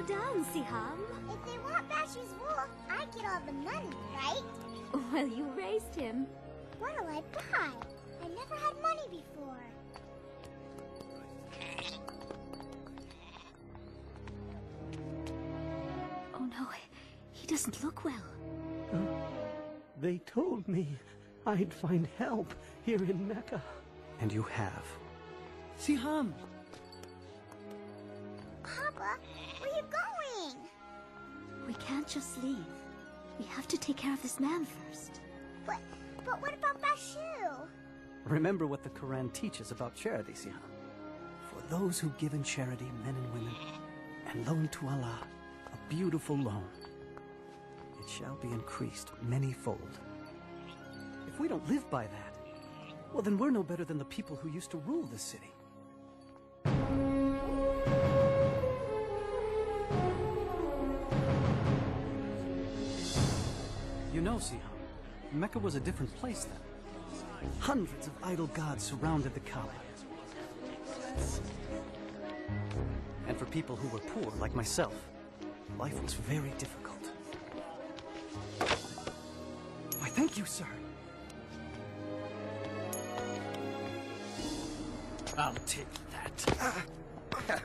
down, Siham. If they want Bashu's wool, I get all the money, right? Well, you raised him. What'll I buy? I never had money before. Oh no, he doesn't look well. They told me I'd find help here in Mecca. And you have. Siham! Papa, where are you going? We can't just leave. We have to take care of this man first. But what about Bashu? Remember what the Quran teaches about charity, Siham. For those who give in charity, men and women, and loan to Allah, a beautiful loan, it shall be increased many-fold. If we don't live by that, well, then we're no better than the people who used to rule this city. You know, Siham, Mecca was a different place then. Hundreds of idol gods surrounded the Kaaba. And for people who were poor, like myself, life was very difficult. Why, thank you, sir. I'll take that.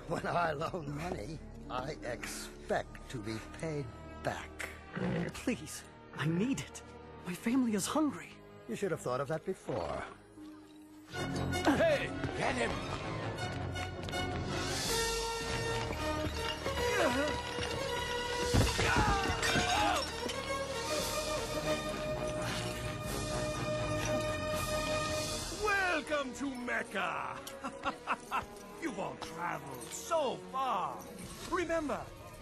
When I loan money, I expect to be paid back. Please, I need it. My family is hungry. You should have thought of that before. Hey, get him! Welcome to Mecca! You've all traveled so far. Remember,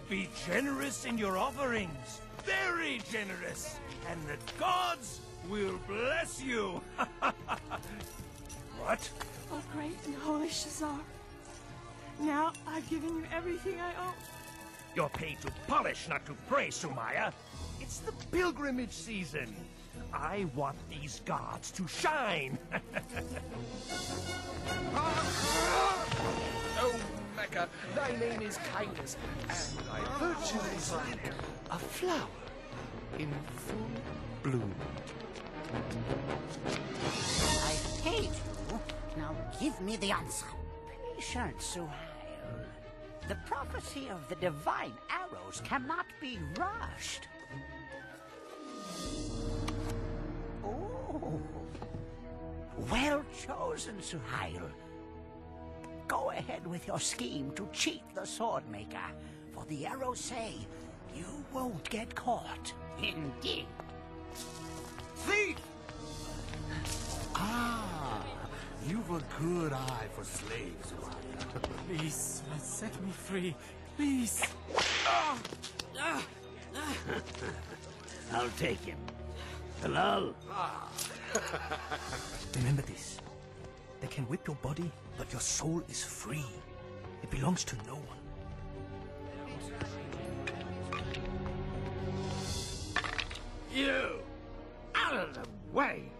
be generous in your offerings. Very generous. And the gods will bless you. What? Oh, great and holy Shazar. Now I've given you everything I own. You're paid to polish, not to pray, Sumaya. It's the pilgrimage season. I want these gods to shine. Oh, Mecca, thy name is kindness, and thy virtue is like a flower in full bloom. I paid you. Now give me the answer. Patient, Suhail. The prophecy of the divine arrows cannot be rushed. Oh, well chosen, Suhail. Go ahead with your scheme to cheat the sword maker, for the arrows say you won't get caught. Indeed. Thief! Ah, you've a good eye for slaves, Suhail. Please, set me free. Please. I'll take him. Hello? Remember this. They can whip your body, but your soul is free. It belongs to no one. You! Out of the way!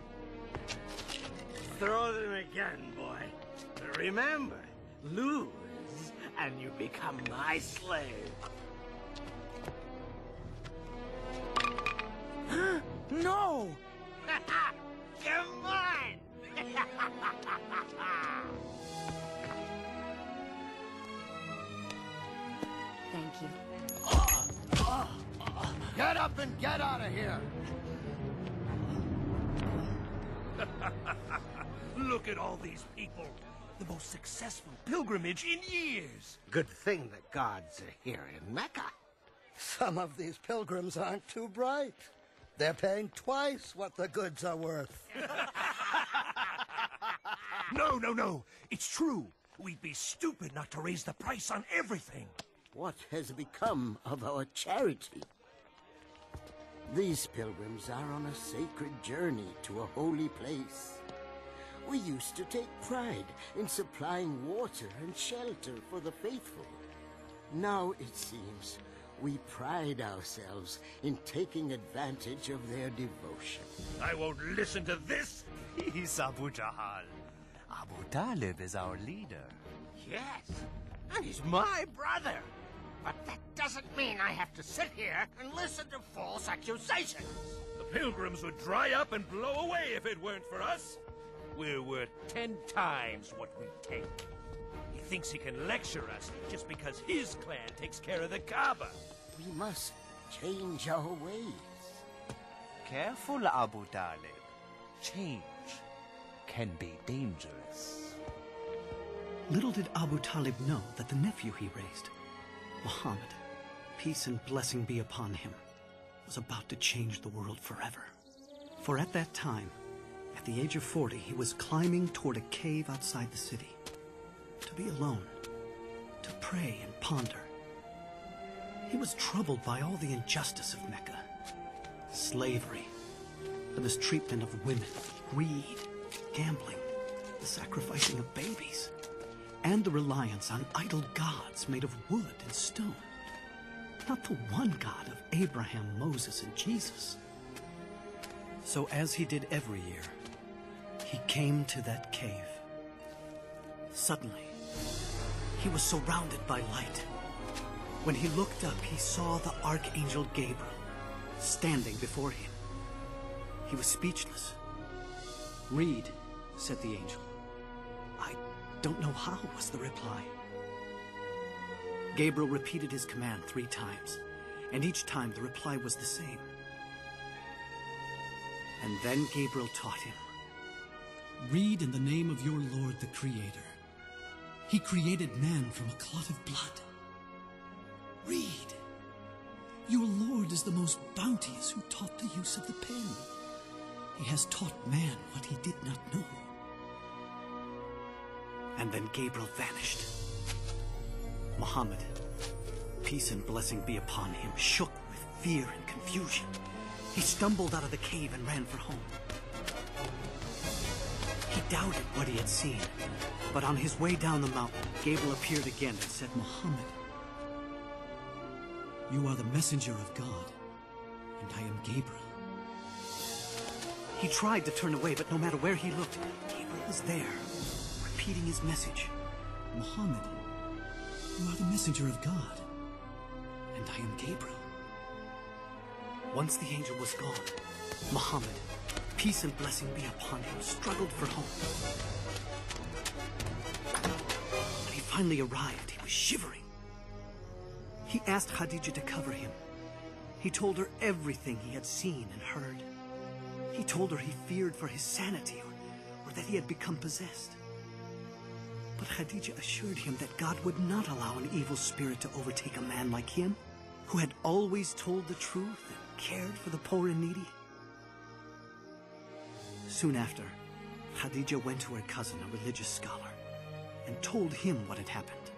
Throw them again, boy. But remember, lose, and you become my slave. No! You're mine! Thank you. Get up and get out of here! Look at all these people. The most successful pilgrimage in years. Good thing the gods are here in Mecca. Some of these pilgrims aren't too bright. They're paying twice what the goods are worth. No. It's true. We'd be stupid not to raise the price on everything. What has become of our charity? These pilgrims are on a sacred journey to a holy place. We used to take pride in supplying water and shelter for the faithful. Now, it seems, we pride ourselves in taking advantage of their devotion. I won't listen to this. He's Abu Jahal. Abu Talib is our leader. Yes, and he's my brother. But that doesn't mean I have to sit here and listen to false accusations. The pilgrims would dry up and blow away if it weren't for us. We're worth 10 times what we take. He thinks he can lecture us just because his clan takes care of the Kaaba. We must change our ways. Careful, Abu Talib. Change can be dangerous. Little did Abu Talib know that the nephew he raised, Muhammad, peace and blessing be upon him, was about to change the world forever. For at that time, at the age of 40, he was climbing toward a cave outside the city, to be alone, to pray and ponder. He was troubled by all the injustice of Mecca, slavery, the mistreatment of women, greed, gambling, the sacrificing of babies, and the reliance on idol gods made of wood and stone. Not the one God of Abraham, Moses, and Jesus. So as he did every year, he came to that cave. Suddenly, he was surrounded by light. When he looked up, he saw the Archangel Gabriel standing before him. He was speechless. "Read," said the angel. "I don't know how," was the reply. Gabriel repeated his command 3 times, and each time the reply was the same. And then Gabriel taught him, "Read in the name of your Lord the Creator. He created man from a clot of blood. Read. Your Lord is the most bounteous who taught the use of the pen. He has taught man what he did not know." And then Gabriel vanished. Muhammad, peace and blessing be upon him, shook with fear and confusion. He stumbled out of the cave and ran for home. He doubted what he had seen, but on his way down the mountain, Gabriel appeared again and said, "Muhammad, you are the messenger of God, and I am Gabriel." He tried to turn away, but no matter where he looked, Gabriel was there, repeating his message. "Muhammad, you are the messenger of God, and I am Gabriel." Once the angel was gone, Muhammad, peace and blessing be upon him, struggled for home. When he finally arrived, he was shivering. He asked Khadija to cover him. He told her everything he had seen and heard. He told her he feared for his sanity or that he had become possessed. But Khadija assured him that God would not allow an evil spirit to overtake a man like him, who had always told the truth and cared for the poor and needy. Soon after, Khadija went to her cousin, a religious scholar, and told him what had happened.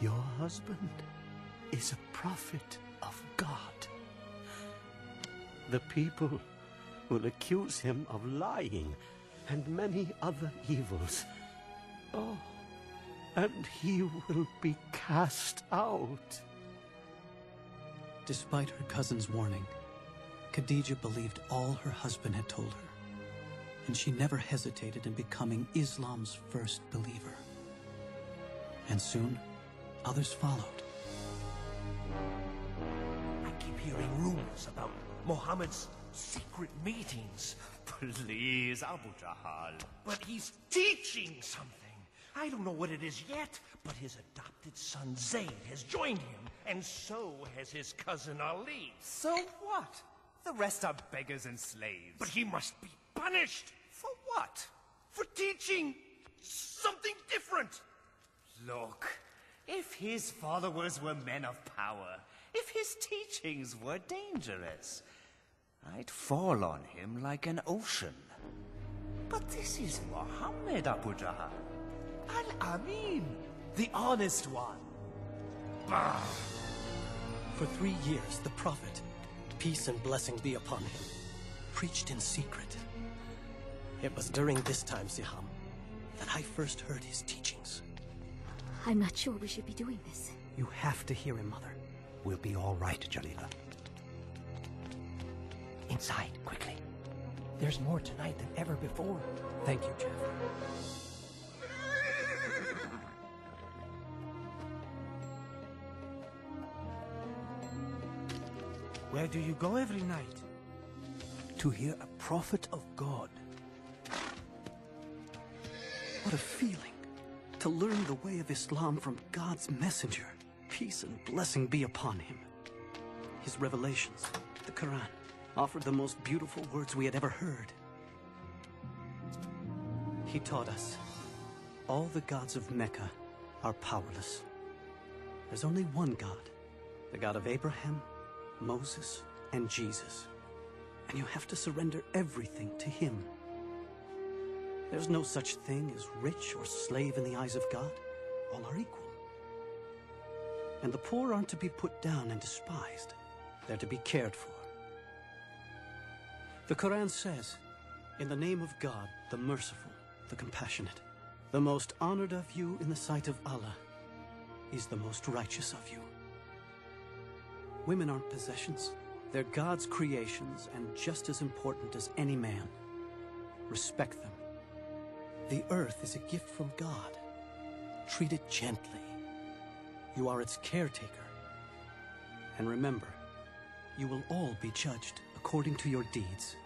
"Your husband is a prophet of God. The people will accuse him of lying and many other evils. Oh, and he will be cast out." Despite her cousin's warning, Khadija believed all her husband had told her, and she never hesitated in becoming Islam's first believer. And soon, others followed. I keep hearing rumors about Muhammad's secret meetings. Please, Abu Jahal. But he's teaching something. I don't know what it is yet, but his adopted son Zayd has joined him, and so has his cousin Ali. So what? The rest are beggars and slaves. But he must be punished. For what? For teaching something different. Look, if his followers were men of power, if his teachings were dangerous, I'd fall on him like an ocean. But this is Muhammad, Abu Jahal. Al-Amin, the honest one. Bah! For 3 years, the Prophet, peace and blessing be upon him, preached in secret. It was during this time, Siham, that I first heard his teachings. I'm not sure we should be doing this. You have to hear him, Mother. We'll be all right, Jalila. Inside, quickly. There's more tonight than ever before. Thank you, Jeff. Where do you go every night? To hear a prophet of God. What a feeling to learn the way of Islam from God's messenger. Peace and blessing be upon him. His revelations, the Quran, offered the most beautiful words we had ever heard. He taught us all the gods of Mecca are powerless. There's only one God, the God of Abraham, Moses, and Jesus. And you have to surrender everything to him. There's no such thing as rich or slave in the eyes of God. All are equal. And the poor aren't to be put down and despised. They're to be cared for. The Quran says, in the name of God, the merciful, the compassionate, the most honored of you in the sight of Allah is the most righteous of you. Women aren't possessions. They're God's creations and just as important as any man. Respect them. The earth is a gift from God. Treat it gently. You are its caretaker. And remember, you will all be judged according to your deeds.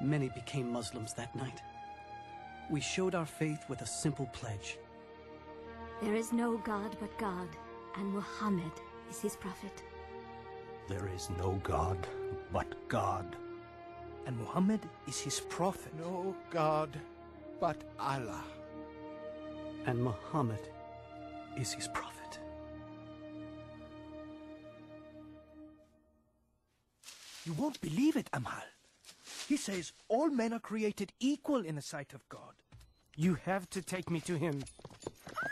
Many became Muslims that night. We showed our faith with a simple pledge. There is no God but God, and Muhammad is his prophet. There is no God but God. And Muhammad is his prophet. No God but Allah. And Muhammad is his prophet. You won't believe it, Amal. He says all men are created equal in the sight of God. You have to take me to him.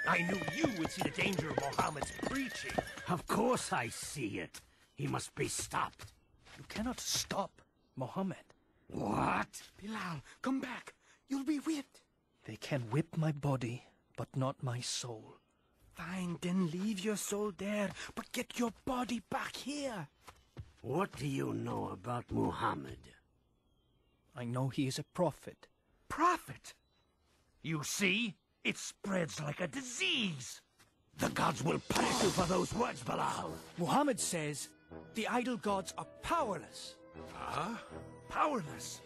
I knew you would see the danger of Muhammad's preaching. Of course I see it. He must be stopped. You cannot stop Muhammad. What? Bilal, come back. You'll be whipped. They can whip my body, but not my soul. Fine, then leave your soul there, but get your body back here. What do you know about Muhammad? I know he is a prophet. Prophet? You see? It spreads like a disease. The gods will punish you for those words, Bilal. Muhammad says the idol gods are powerless. Huh? Powerless.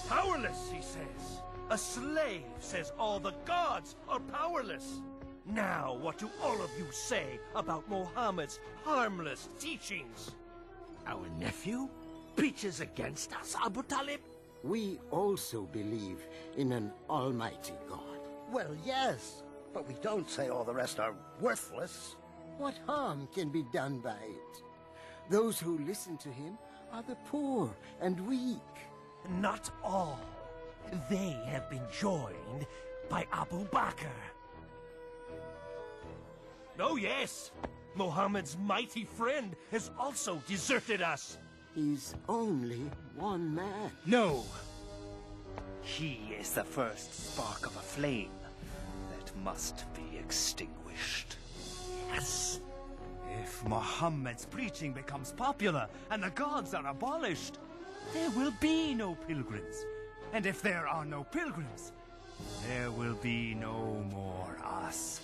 Powerless, he says. A slave says all the gods are powerless. Now, what do all of you say about Muhammad's harmless teachings? Our nephew preaches against us, Abu Talib? We also believe in an almighty God. Well, yes, but we don't say all the rest are worthless. What harm can be done by it? Those who listen to him are the poor and weak. Not all. They have been joined by Abu Bakr. Oh, yes. Muhammad's mighty friend has also deserted us. He's only one man. No. He is the first spark of a flame that must be extinguished. Yes. If Muhammad's preaching becomes popular and the gods are abolished, there will be no pilgrims. And if there are no pilgrims, there will be no more us.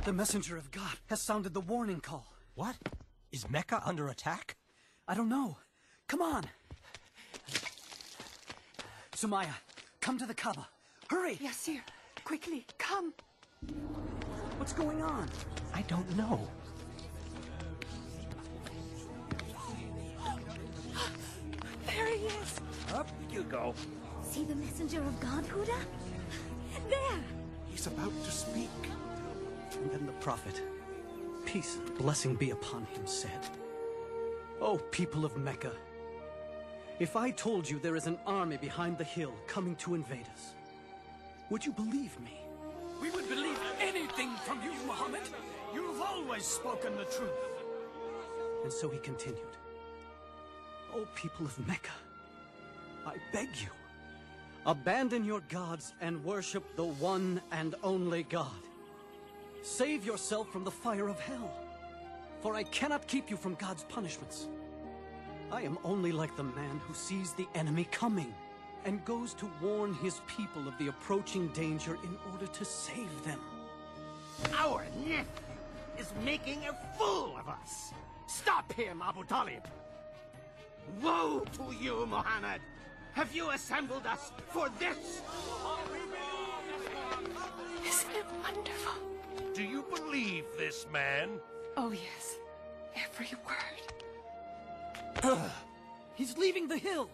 The messenger of God has sounded the warning call. What? Is Mecca under attack? I don't know. Come on. Sumaya, come to the Kaaba. Hurry! Yes, sir. Quickly, come. What's going on? I don't know. There he is. Up you go. See the messenger of God, Huda? There! He's about to speak. And then the prophet, peace and blessing be upon him, said, "O people of Mecca, if I told you there is an army behind the hill coming to invade us, would you believe me?" We would believe anything from you, Muhammad. You've always spoken the truth. And so he continued, "O people of Mecca, I beg you, abandon your gods and worship the one and only God. Save yourself from the fire of hell, for I cannot keep you from God's punishments. I am only like the man who sees the enemy coming and goes to warn his people of the approaching danger in order to save them. Our nephew is making a fool of us. Stop him, Abu Talib. Woe to you, Muhammad. Have you assembled us for this? Isn't it wonderful? Do you believe this man? Oh, yes. Every word. He's leaving the hill.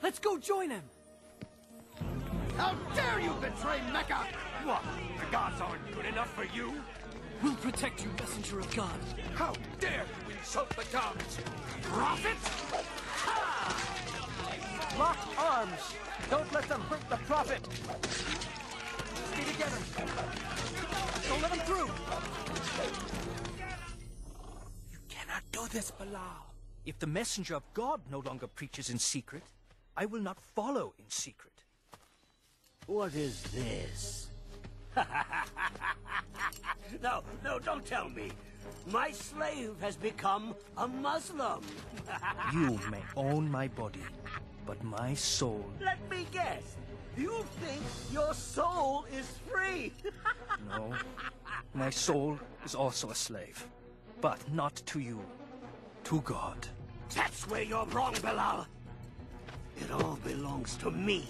Let's go join him. How dare you betray Mecca? What? The gods aren't good enough for you? We'll protect you, messenger of God. How dare you insult the gods? Prophet? Lock arms. Don't let them hurt the Prophet. Stay together. Don't let them through. You cannot do this, Bilal. If the messenger of God no longer preaches in secret, I will not follow in secret. What is this? No, don't tell me. My slave has become a Muslim. You may own my body, but my soul... Let me guess. You think your soul is free? No. My soul is also a slave. But not to you. To God. That's where you're wrong, Bilal. It all belongs to me.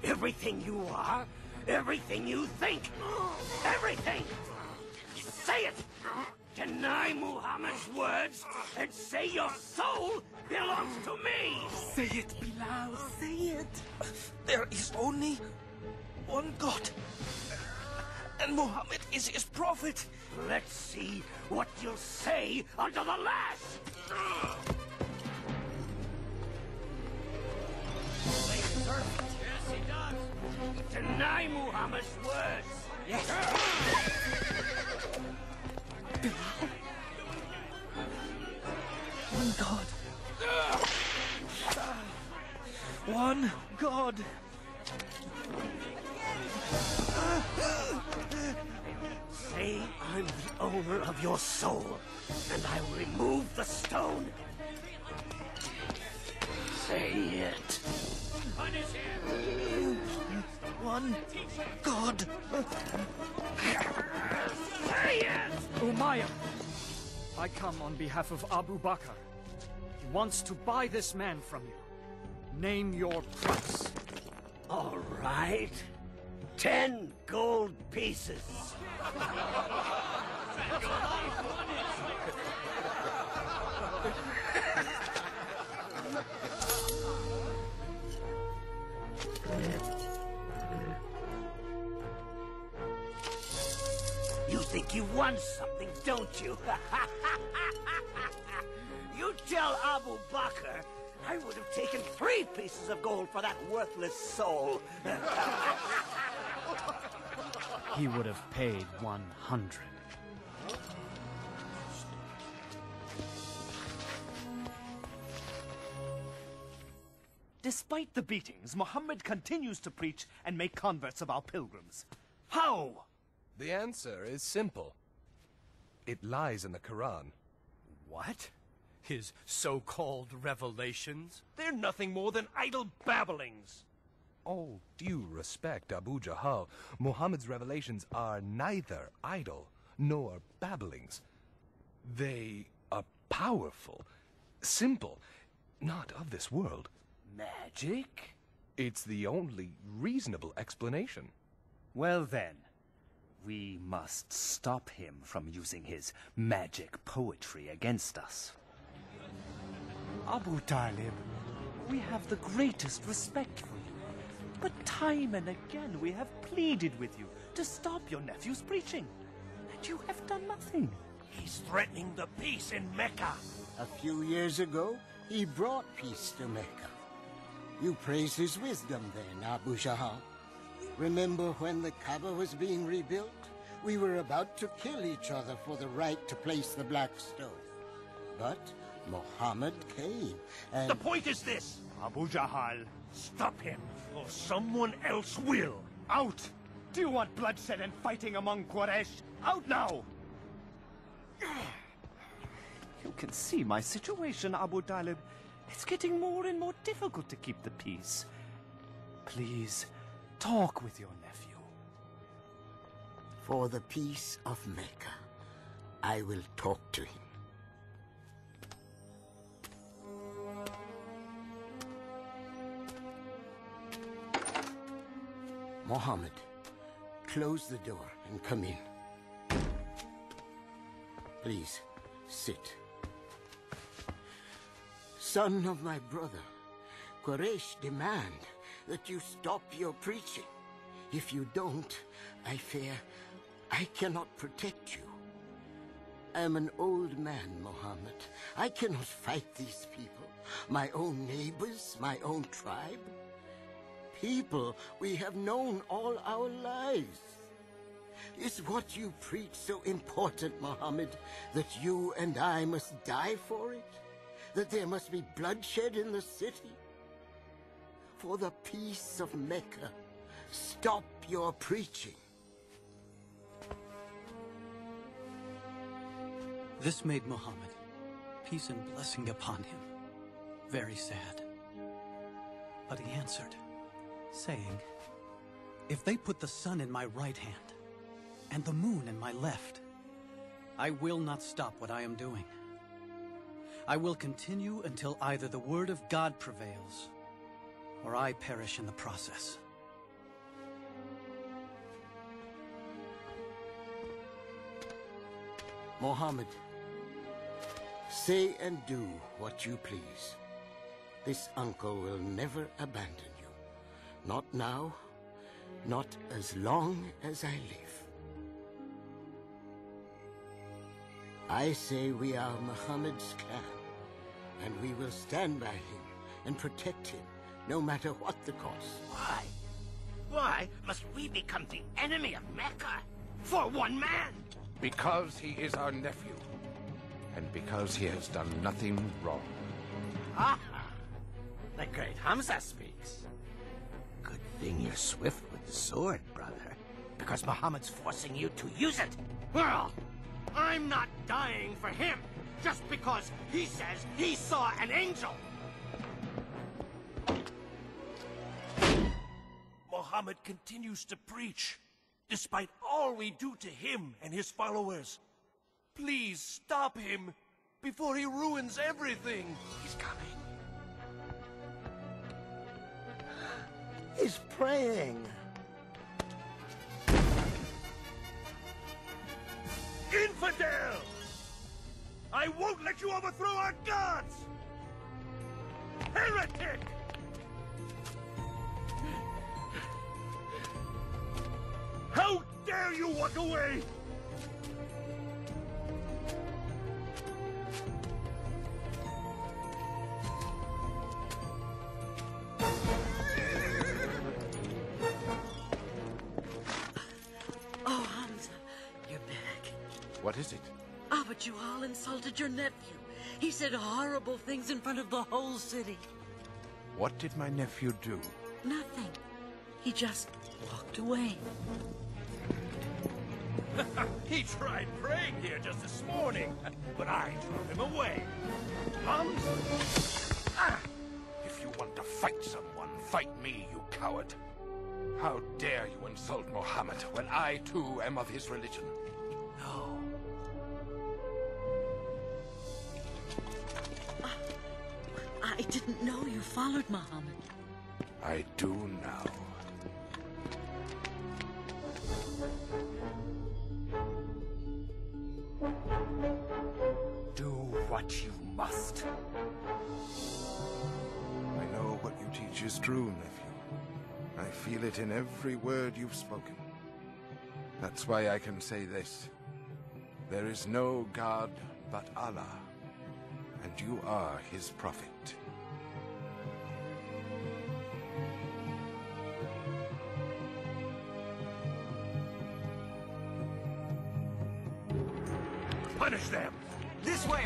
Everything you are, everything you think, everything! Say it! Deny Muhammad's words and say your soul belongs to me! Say it, Bilal, say it! There is only one God. And Muhammad is his prophet. Let's see what you'll say under the lash! Yes, he does. Deny Muhammad's words. Yes. One God. One God. Say I'm the owner of your soul, and I will remove the stone. Say it. Punish him. One God. Say it! Umayyah, I come on behalf of Abu Bakr. He wants to buy this man from you. Name your price. All right. 10 gold pieces. You think you won something, don't you? You tell Abu Bakr I would have taken 3 pieces of gold for that worthless soul. He would have paid 100. Despite the beatings, Muhammad continues to preach and make converts of our pilgrims. How? The answer is simple. It lies in the Quran. What? His so-called revelations? They're nothing more than idle babblings. All due respect, Abu Jahal, Muhammad's revelations are neither idle nor babblings. They are powerful, simple, not of this world. Magic? It's the only reasonable explanation. Well then, we must stop him from using his magic poetry against us. Abu Talib, we have the greatest respect for you. But time and again we have pleaded with you to stop your nephew's preaching. And you have done nothing. He's threatening the peace in Mecca. A few years ago, he brought peace to Mecca. You praised his wisdom then, Abu Jahal. Remember when the Kaaba was being rebuilt? We were about to kill each other for the right to place the black stone. But Muhammad came, and... The point is this, Abu Jahal. Stop him, or someone else will. Out! Do you want bloodshed and fighting among Quraysh? Out now! You can see my situation, Abu Talib. It's getting more and more difficult to keep the peace. Please, talk with your nephew. For the peace of Mecca, I will talk to him. Muhammad, close the door and come in. Please, sit. Son of my brother, Quraysh demand that you stop your preaching. If you don't, I fear I cannot protect you. I am an old man, Muhammad. I cannot fight these people, my own neighbors, my own tribe. People we have known all our lives. Is what you preach so important, Muhammad, that you and I must die for it? That there must be bloodshed in the city? For the peace of Mecca, stop your preaching. This made Muhammad, peace and blessing upon him, very sad. But he answered, saying, "If they put the sun in my right hand and the moon in my left, I will not stop what I am doing. I will continue until either the word of God prevails or I perish in the process." Muhammad, say and do what you please. This uncle will never abandon you. Not now, not as long as I live. I say we are Muhammad's clan, and we will stand by him and protect him, no matter what the cost. Why? Why must we become the enemy of Mecca for one man? Because he is our nephew, and because he has done nothing wrong. Ah, the great Hamza speaks. Good thing you're swift with the sword, brother, because Muhammad's forcing you to use it. Well, I'm not dying for him just because he says he saw an angel. Muhammad continues to preach, despite all we do to him and his followers. Please stop him before he ruins everything. He's coming. He's praying. Infidel! I won't let you overthrow our gods! Heretic! How dare you walk away! Oh, Hamza, you're back. What is it? Oh, but you all insulted your nephew. He said horrible things in front of the whole city. What did my nephew do? Nothing. He just walked away. He tried praying here just this morning, but I drove him away. If you want to fight someone, fight me, you coward. How dare you insult Muhammad when I, too, am of his religion? No. I didn't know you followed Muhammad. I do now. Do what you must. I know what you teach is true, nephew. I feel it in every word you've spoken. That's why I can say this. There is no God but Allah, and you are his prophet. Punish them! This way!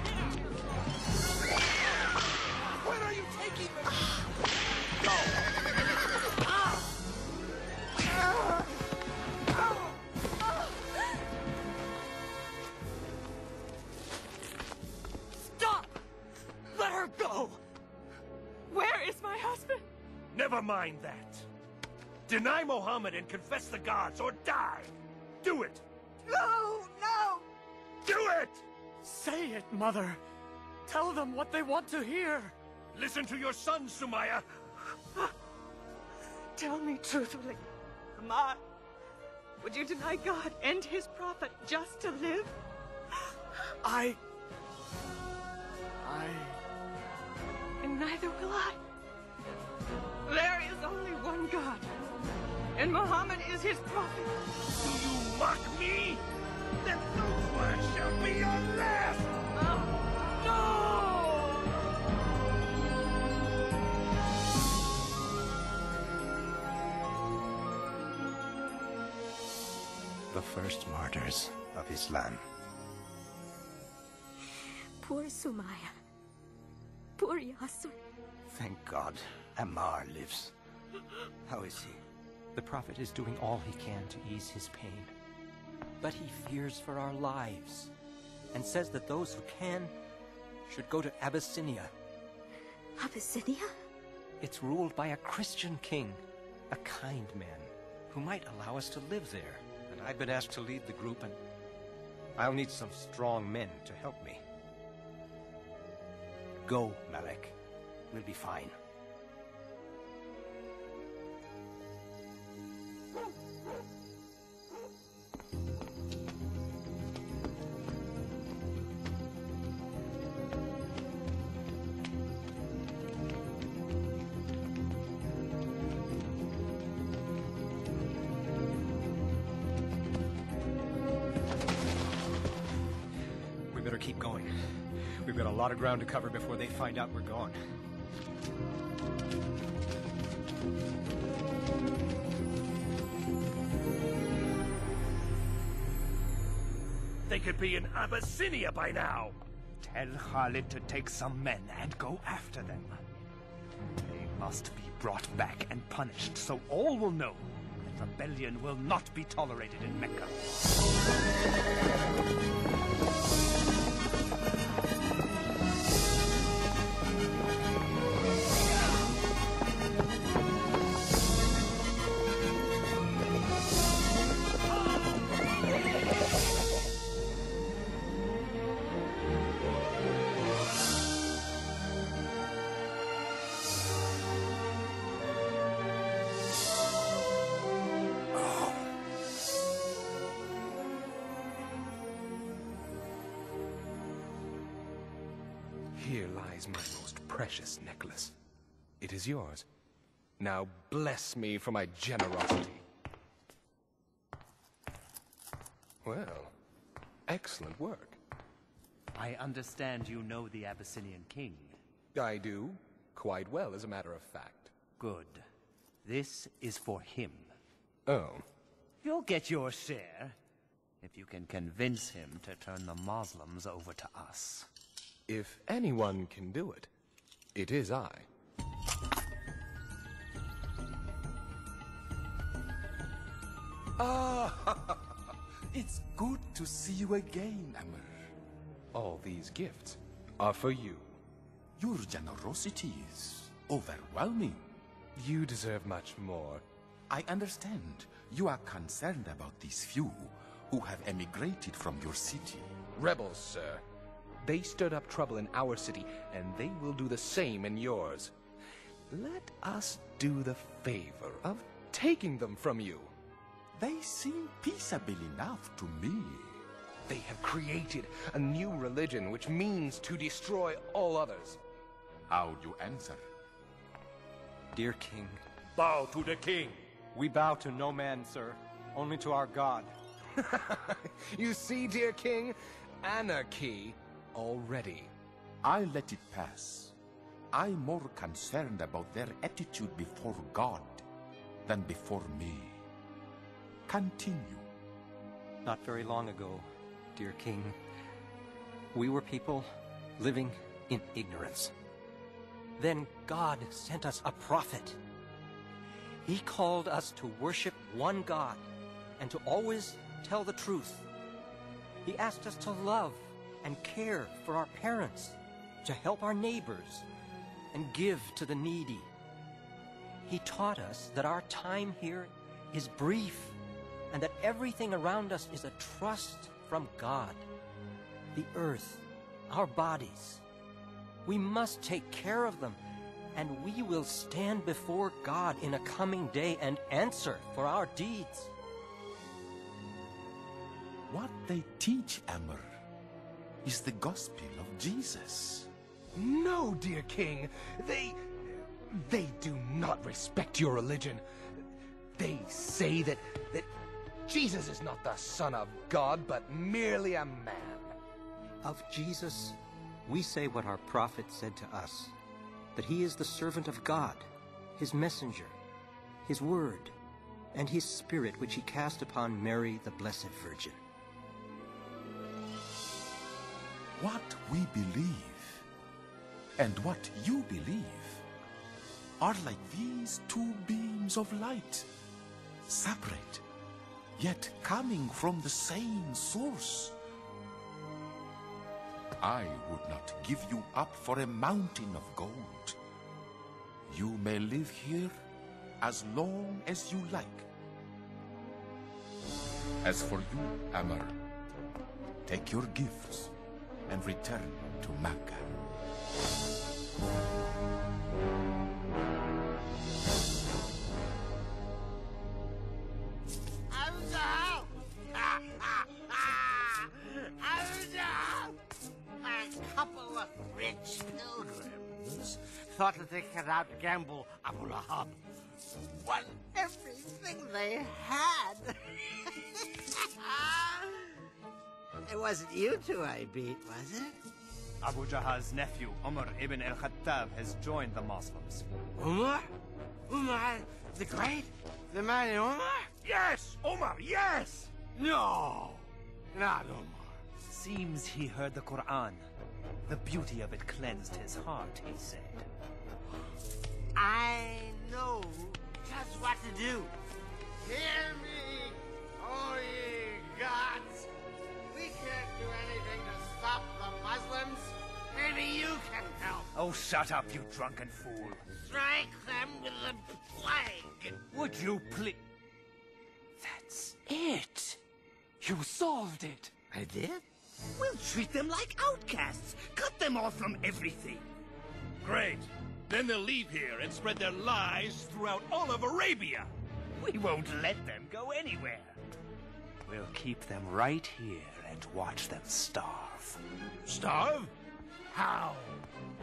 Where are you taking them? Go! Stop! Let her go! Where is my husband? Never mind that. Deny Muhammad and confess the gods, or die! Do it! No! No! Do it! Say it, Mother. Tell them what they want to hear. Listen to your son, Sumaya. Tell me truthfully, Ahmad, would you deny God and his prophet just to live? And neither will I. There is only one God, and Muhammad is his prophet. Do you mock me? Then those words shall be your last! No! The first martyrs of Islam. Poor Sumaya. Poor Yasser. Thank God, Ammar lives. How is he? The Prophet is doing all he can to ease his pain. But he fears for our lives, and says that those who can should go to Abyssinia. Abyssinia? It's ruled by a Christian king, a kind man, who might allow us to live there. And I've been asked to lead the group, and I'll need some strong men to help me. Go, Malek. We'll be fine. We better keep going. We've got a lot of ground to cover before they find out we're gone. They could be in Abyssinia by now. Tell Khalid to take some men and go after them. They must be brought back and punished, so all will know that rebellion will not be tolerated in Mecca. Here lies my most precious necklace. It is yours. Now bless me for my generosity. Well, excellent work. I understand you know the Abyssinian king. I do. Quite well, as a matter of fact. Good. This is for him. Oh. You'll get your share, if you can convince him to turn the Muslims over to us. If anyone can do it, it is I. Ah, it's good to see you again, Amr. All these gifts are for you. Your generosity is overwhelming. You deserve much more. I understand. You are concerned about these few who have emigrated from your city. Rebels, sir. They stirred up trouble in our city, and they will do the same in yours. Let us do the favor of taking them from you. They seem peaceable enough to me. They have created a new religion which means to destroy all others. How do you answer? Dear King. Bow to the king. We bow to no man, sir. Only to our God. You see, dear king, anarchy already. I let it pass. I'm more concerned about their attitude before God than before me. Continue. Not very long ago, dear King, we were people living in ignorance. Then God sent us a prophet. He called us to worship one God and to always tell the truth. He asked us to love and care for our parents, to help our neighbors, and give to the needy. He taught us that our time here is brief and that everything around us is a trust from God. The earth, our bodies. We must take care of them, and we will stand before God in a coming day and answer for our deeds. What they teach, Amr, is the gospel of Jesus. No, dear king. They do not respect your religion. They say that Jesus is not the Son of God, but merely a man. Of Jesus, we say what our prophet said to us, that he is the servant of God, his messenger, his word, and his spirit which he cast upon Mary, the Blessed Virgin. What we believe and what you believe are like these two beams of light, separate, yet coming from the same source. I would not give you up for a mountain of gold. You may live here as long as you like. As for you, Amr, take your gifts and return to Mecca. A couple of rich pilgrims thought that they could outgamble Abu Lahab. Won everything they had. It wasn't you two I beat, was it? Abu Jahal's nephew, Umar ibn al-Khattab, has joined the Muslims. Umar? Umar the Great? The mighty Umar? Yes, Omar, yes! No, not Umar. Seems he heard the Quran. The beauty of it cleansed his heart, he said. I know just what to do. Hear me, O ye gods. We can't do anything to stop the Muslims. Maybe you can help. Oh, shut up, you drunken fool. Strike them with the plague. Would you please... That's it. You solved it. I did? We'll treat them like outcasts. Cut them off from everything. Great. Then they'll leave here and spread their lies throughout all of Arabia. We won't let them go anywhere. We'll keep them right here and watch them starve. Starve? How?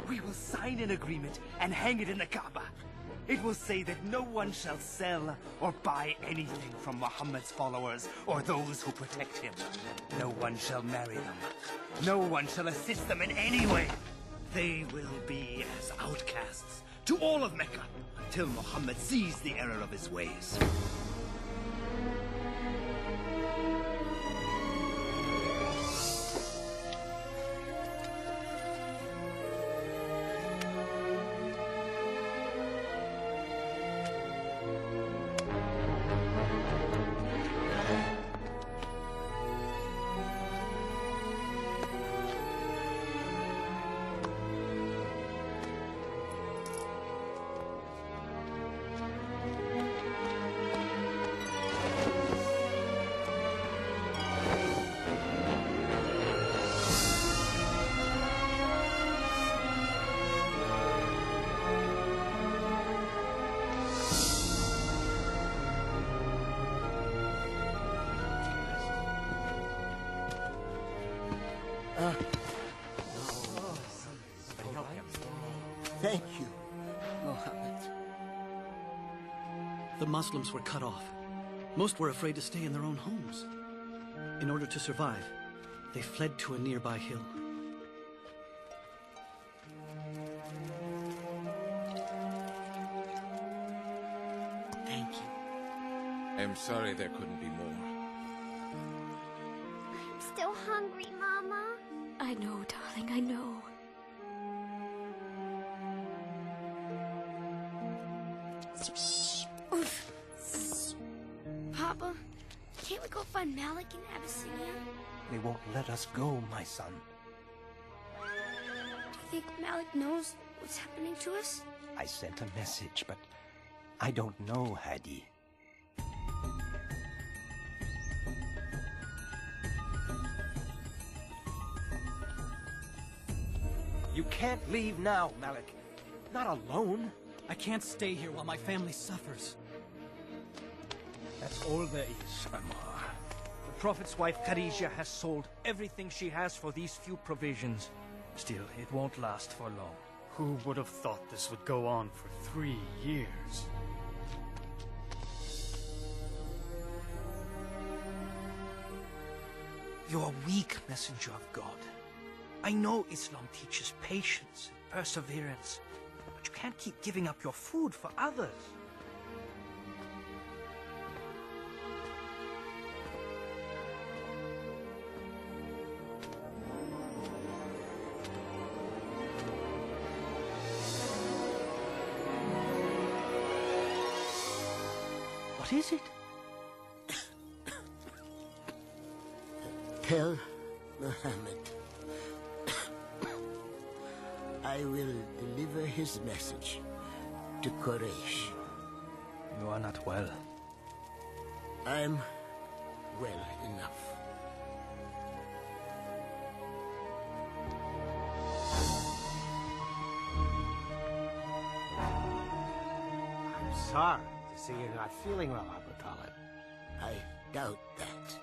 We will sign an agreement and hang it in the Kaaba. It will say that no one shall sell or buy anything from Muhammad's followers or those who protect him. No one shall marry them. No one shall assist them in any way. They will be as outcasts to all of Mecca until Muhammad sees the error of his ways. Thank you, Muhammad. The Muslims were cut off. Most were afraid to stay in their own homes. In order to survive, they fled to a nearby hill. Thank you. I'm sorry there couldn't be more. I'm still hungry, Mama. I know, darling, I know. Papa, can't we go find Malik in Abyssinia? They won't let us go, my son. Do you think Malik knows what's happening to us? I sent a message, but I don't know, Hadi. You can't leave now, Malik. Not alone. I can't stay here while my family suffers. That's all there is, Ammar. The Prophet's wife, Khadija, has sold everything she has for these few provisions. Still, it won't last for long. Who would have thought this would go on for 3 years? You're a weak messenger of God. I know Islam teaches patience and perseverance, but you can't keep giving up your food for others. What is it? Tell Muhammad I will deliver his message to Quraysh. You are not well. I'm well enough. I'm sorry to see you're not feeling well, Abu Talib. I doubt that.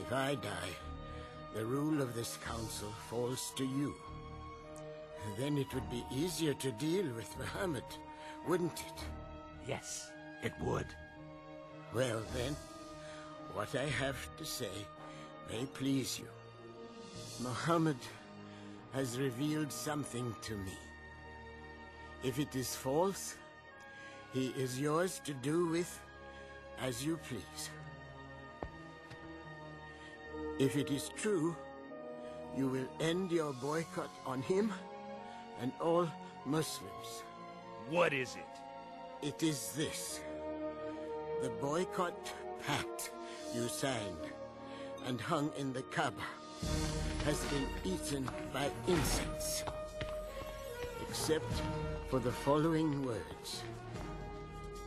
If I die, the rule of this council falls to you. Then it would be easier to deal with Muhammad, wouldn't it? Yes, it would. Well then, what I have to say may please you. Muhammad has revealed something to me. If it is false, he is yours to do with as you please. If it is true, you will end your boycott on him and all Muslims. What is it? It is this. The boycott pact you signed and hung in the Kaaba has been eaten by insects. Except for the following words.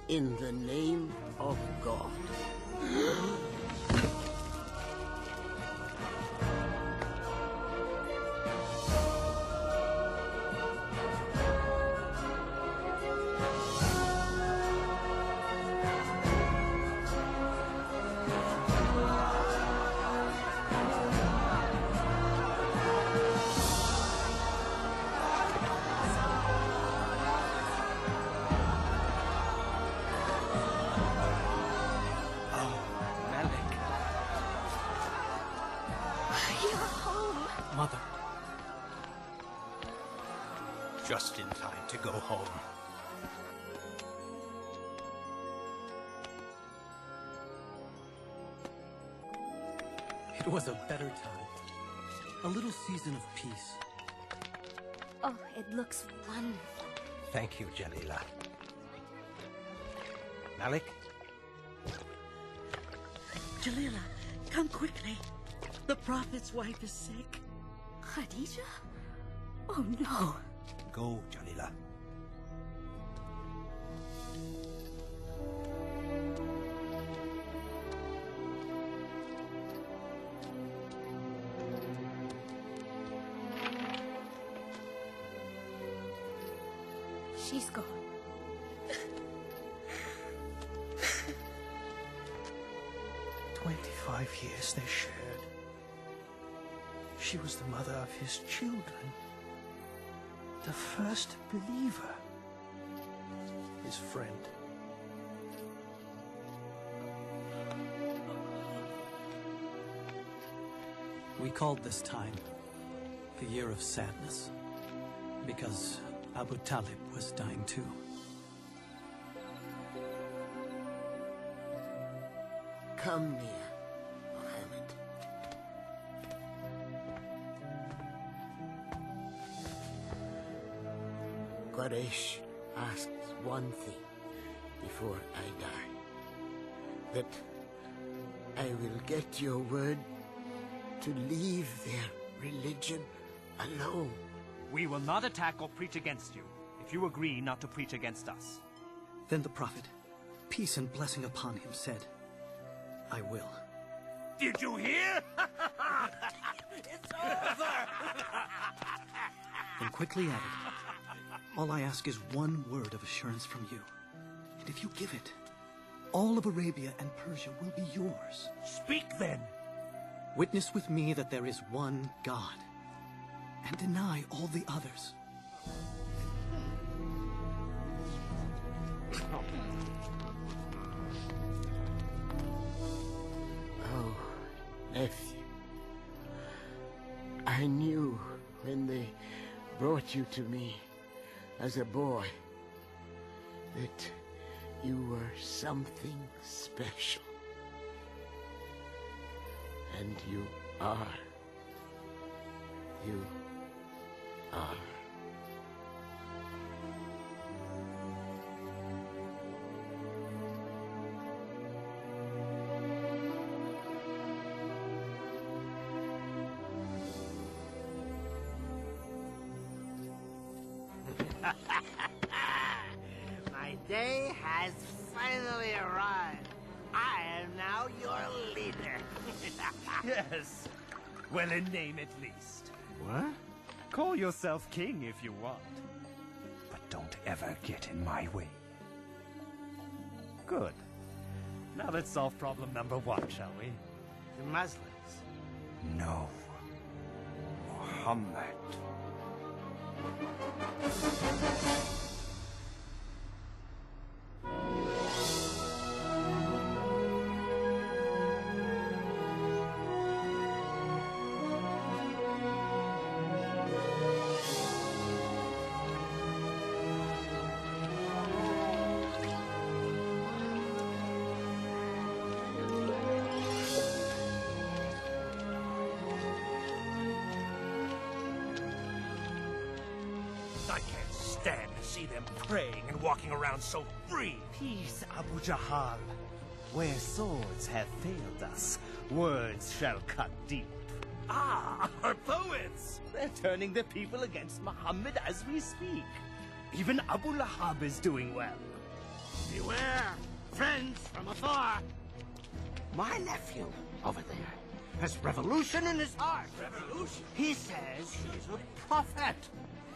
In the name of God. Mother. Just in time to go home. It was a better time. A little season of peace. Oh, it looks wonderful. Thank you, Jalila. Malik? Jalila, come quickly. The Prophet's wife is sick. Khadija? Oh no. Go, Jalila. She's gone. Years they shared. She was the mother of his children, the first believer, his friend. We called this time the Year of Sadness, because Abu Talib was dying too. Come near, Muhammad. Quraysh asks one thing before I die. That I will get your word to leave their religion alone. We will not attack or preach against you, if you agree not to preach against us. Then the Prophet, peace and blessing upon him, said, I will. Did you hear? It's over! and quickly added, all I ask is one word of assurance from you. And if you give it, all of Arabia and Persia will be yours. Speak then! Witness with me that there is one God, and deny all the others. Oh, nephew. I knew when they brought you to me as a boy that you were something special. And you are. You are. My day has finally arrived. I am now your leader. Yes. Well, in name at least. What? Call yourself king if you want. But don't ever get in my way. Good. Now let's solve problem number 1, shall we? The Muslims. No. Muhammad. I can't stand to see them praying and walking around so free. Peace, Abu Jahal. Where swords have failed us, words shall cut deep. Ah, our poets! They're turning the people against Muhammad as we speak. Even Abu Lahab is doing well. Beware, friends from afar. My nephew, over there, has revolution in his heart. Revolution? He says he's a prophet.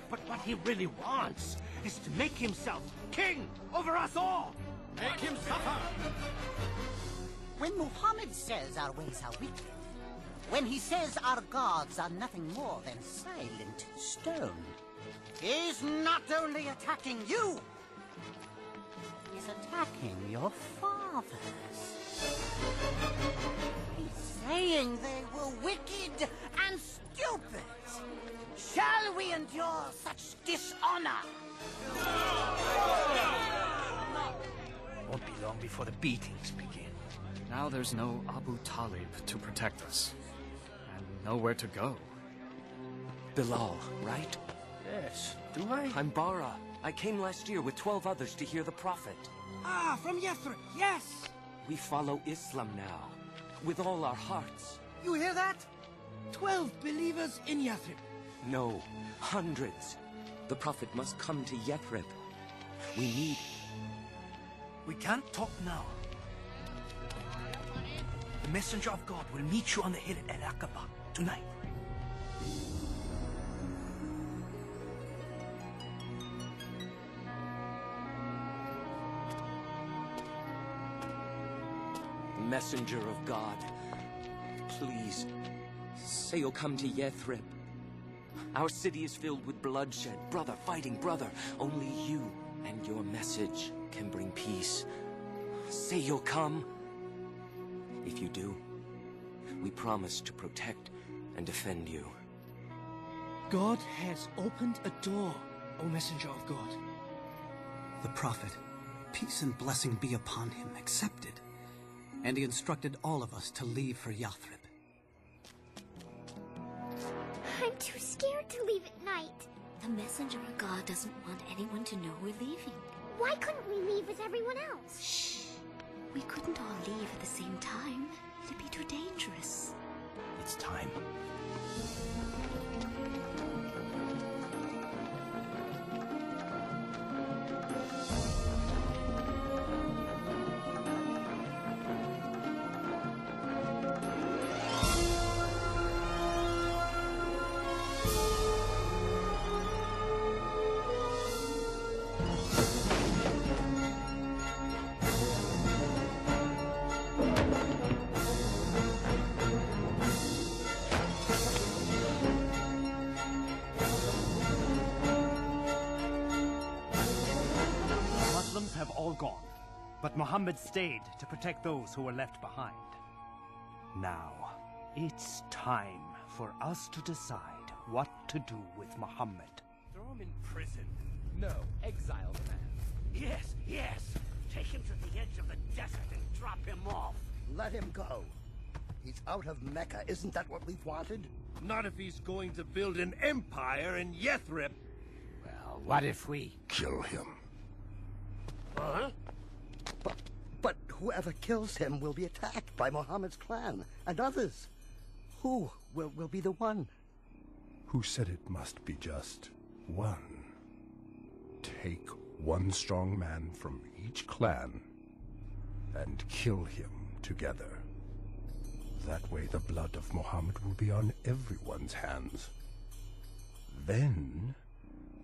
But what he really wants is to make himself king over us all. Make him suffer. When Muhammad says our ways are wicked, when he says our gods are nothing more than silent stone, he's not only attacking you, he's attacking your fathers. He's saying they were wicked and stupid. Shall we endure such dishonor? Won't be long before the beatings begin. Now there's no Abu Talib to protect us. And nowhere to go. Bilal, right? Yes, do I? I'm Bara. I came last year with 12 others to hear the Prophet. Ah, from Yathrib, yes! We follow Islam now, with all our hearts. You hear that? 12 believers in Yathrib. No, hundreds. The Prophet must come to Yathrib. We need... We can't talk now. The messenger of God will meet you on the hill at Al-Aqaba tonight. Messenger of God, please, say you'll come to Yathrib. Our city is filled with bloodshed, brother fighting brother. Only you and your message can bring peace. Say you'll come. If you do, we promise to protect and defend you. God has opened a door, O Messenger of God. The Prophet, peace and blessing be upon him, accepted. And he instructed all of us to leave for Yathrib. I'm too scared to leave at night. The messenger of God doesn't want anyone to know we're leaving. Why couldn't we leave with everyone else? Shh. We couldn't all leave at the same time. It'd be too dangerous. It's time. Have all gone, but Muhammad stayed to protect those who were left behind. Now, it's time for us to decide what to do with Muhammad. Throw him in prison. No, exile the man. Yes, yes. Take him to the edge of the desert and drop him off. Let him go. He's out of Mecca. Isn't that what we've wanted? Not if he's going to build an empire in Yathrib. Well, what if we Kill him. Huh? But whoever kills him will be attacked by Muhammad's clan and others. Who will be the one? Who said it must be just one? Take one strong man from each clan and kill him together. That way the blood of Muhammad will be on everyone's hands. Then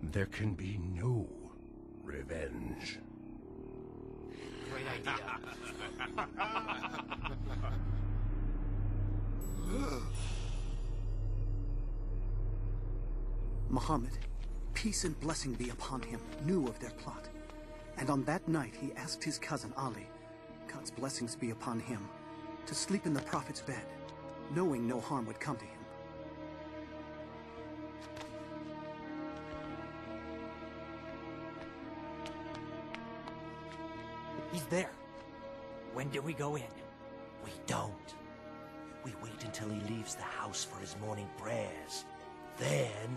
there can be no revenge. Great idea. Muhammad, peace and blessing be upon him, knew of their plot. And on that night he asked his cousin Ali, God's blessings be upon him, to sleep in the Prophet's bed, knowing no harm would come to him. He's there. When do we go in? We don't. We wait until he leaves the house for his morning prayers. Then...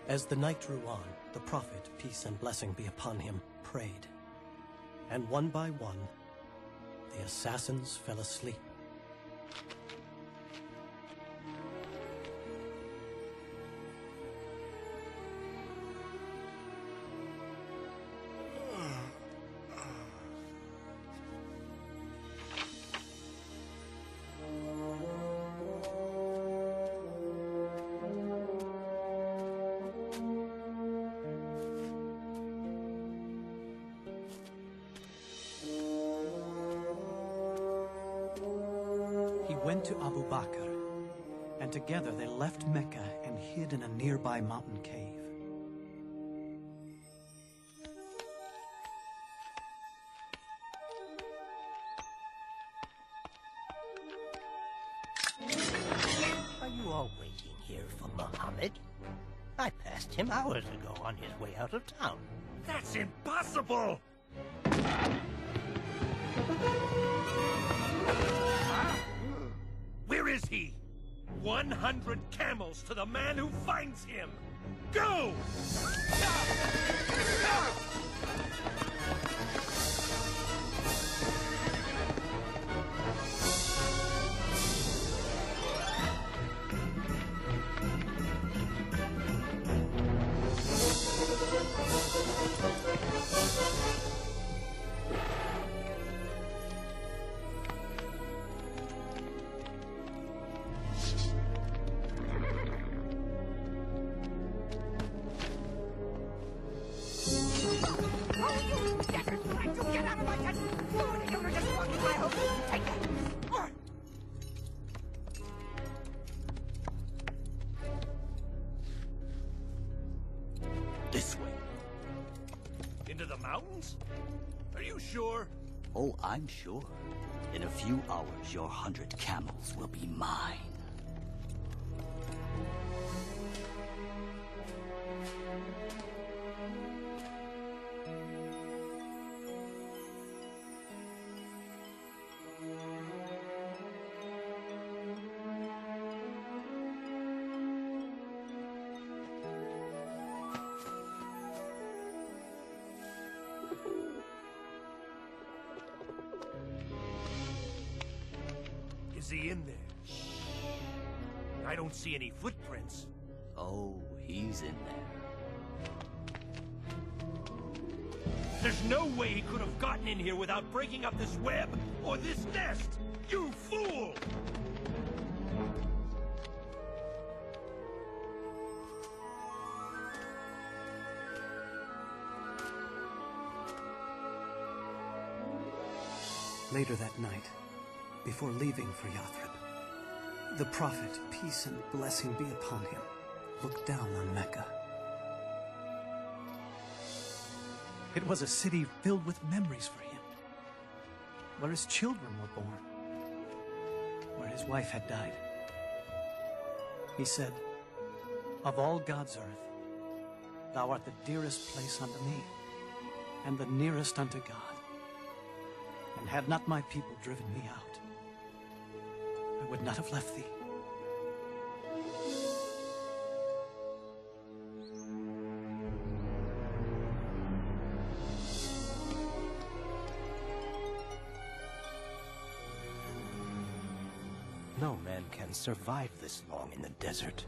As the night drew on, the Prophet, peace and blessing be upon him, prayed. And one by one, the assassins fell asleep. Went to Abu Bakr, and together they left Mecca and hid in a nearby mountain cave. Are you all waiting here for Muhammad? I passed him hours ago on his way out of town. That's impossible! Where is he? 100 camels to the man who finds him! Go! This way. Into the mountains? Are you sure? Oh, I'm sure. In a few hours, your 100 camels will be mine. Is he in there? I don't see any footprints. Oh, he's in there. There's no way he could have gotten in here without breaking up this web or this nest! You fool! Later that night, before leaving for Yathrib, the Prophet, peace and blessing be upon him, looked down on Mecca. It was a city filled with memories for him, where his children were born, where his wife had died. He said, "Of all God's earth, thou art the dearest place unto me, and the nearest unto God. And had not my people driven me out, I would not have left thee." No man can survive this long in the desert.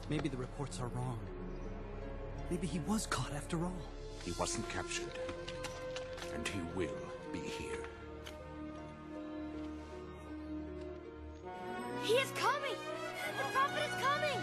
Maybe the reports are wrong. Maybe he was caught after all. He wasn't captured, and he will be here. He is coming! The Prophet is coming!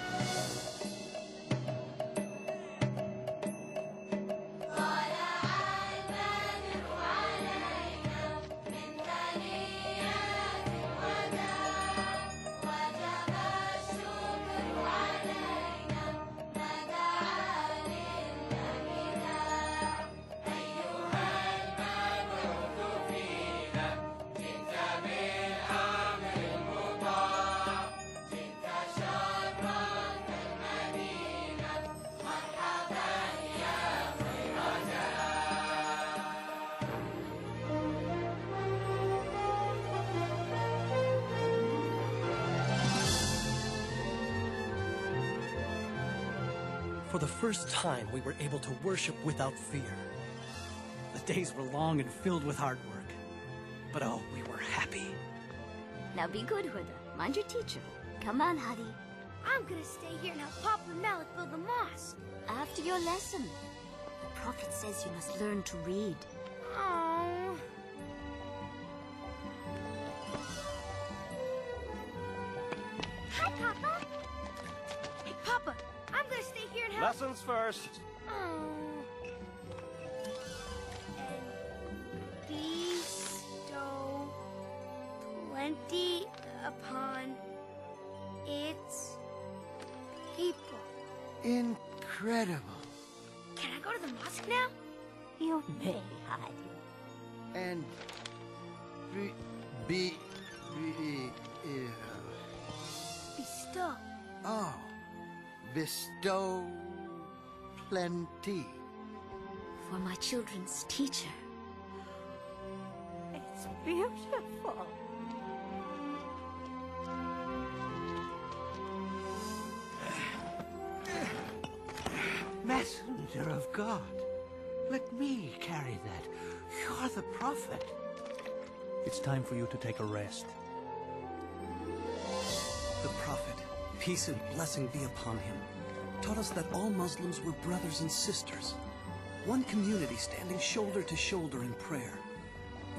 For the first time, we were able to worship without fear. The days were long and filled with hard work. But oh, we were happy. Now be good, Huda. Mind your teacher. Come on, Hadi. I'm gonna stay here and help Papa and Malik build the mosque. After your lesson. The Prophet says you must learn to read. Oh. Hi, Papa. Hey, Papa. I'm gonna stay here and help. Lessons first. Oh. And bestow plenty upon its people. Incredible. Can I go to the mosque now? You may, Hadi. And Bestow. Oh, bestow plenty. For my children's teacher. It's beautiful. Messenger of God, let me carry that. You're the Prophet. It's time for you to take a rest. The Prophet, peace and blessing be upon him, taught us that all Muslims were brothers and sisters, one community standing shoulder to shoulder in prayer.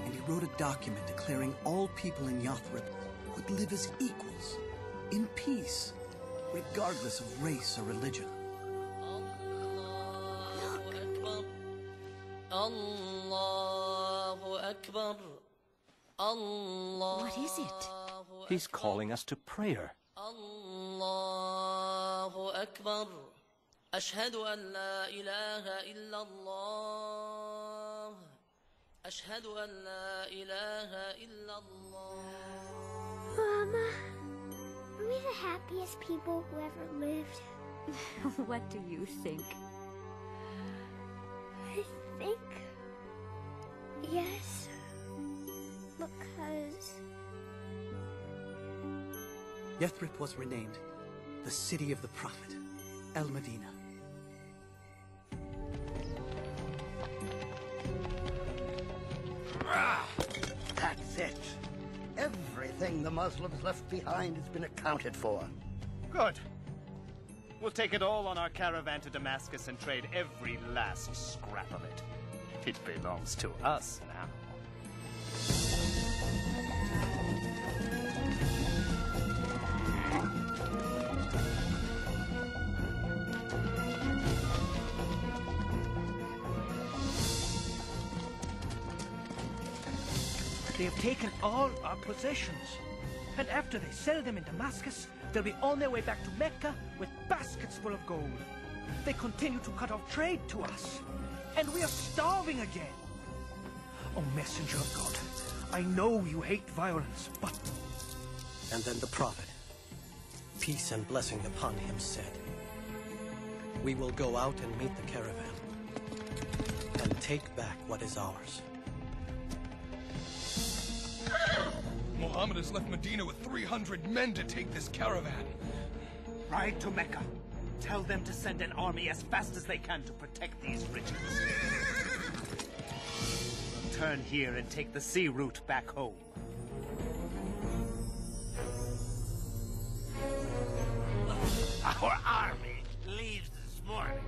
And he wrote a document declaring all people in Yathrib would live as equals, in peace, regardless of race or religion. What is it? He's calling us to prayer. Allahu Akbar. Ashhadu an la ilaha illallah. Ashhadu an la ilaha illallah. Mama, are we the happiest people who ever lived? What do you think? I think yes, because Yathrib was renamed the city of the Prophet, Al-Madinah. That's it. Everything the Muslims left behind has been accounted for. Good. We'll take it all on our caravan to Damascus and trade every last scrap of it. It belongs to us now. They have taken all our possessions. And after they sell them in Damascus, they'll be on their way back to Mecca with baskets full of gold. They continue to cut off trade to us. And we are starving again. Oh, messenger of God, I know you hate violence, but... And then the Prophet, peace and blessing upon him, said, "We will go out and meet the caravan and take back what is ours." Muhammad has left Medina with 300 men to take this caravan. Ride to Mecca. Tell them to send an army as fast as they can to protect these riches. Turn here and take the sea route back home. Our army leaves this morning,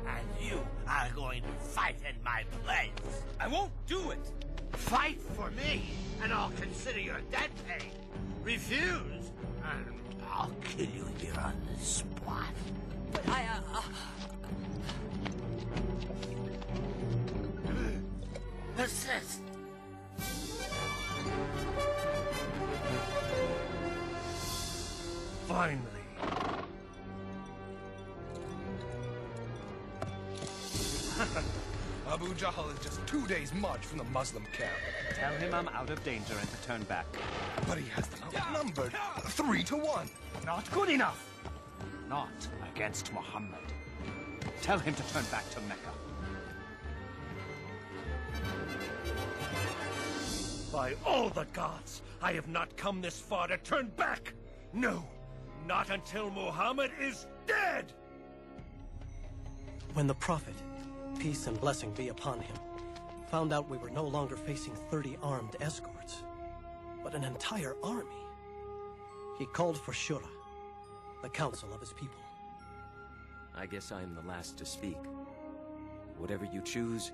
and you are going to fight in my place. I won't do it. Fight for me, and I'll consider your debt paid. Refuse, and I'll kill you here on the spot. But Persist. Finally. Abu Jahl is just 2 days' march from the Muslim camp. Tell him I'm out of danger and to turn back. But he has them outnumbered 3 to 1. Not good enough. Not against Muhammad. Tell him to turn back to Mecca. By all the gods, I have not come this far to turn back. No, not until Muhammad is dead. When the Prophet, peace and blessing be upon him, found out we were no longer facing 30 armed escorts, but an entire army, he called for Shura, the council of his people. I guess I am the last to speak. Whatever you choose,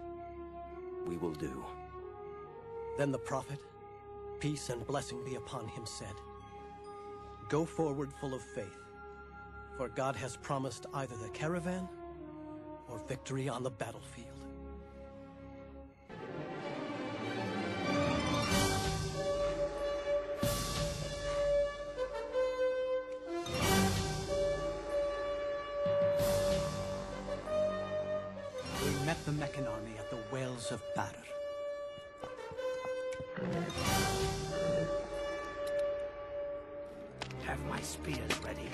we will do. Then the Prophet, peace and blessing be upon him, said, "Go forward full of faith, for God has promised either the caravan or victory on the battlefield." We met the Meccan army at the Wells of Badr. Have my spears ready.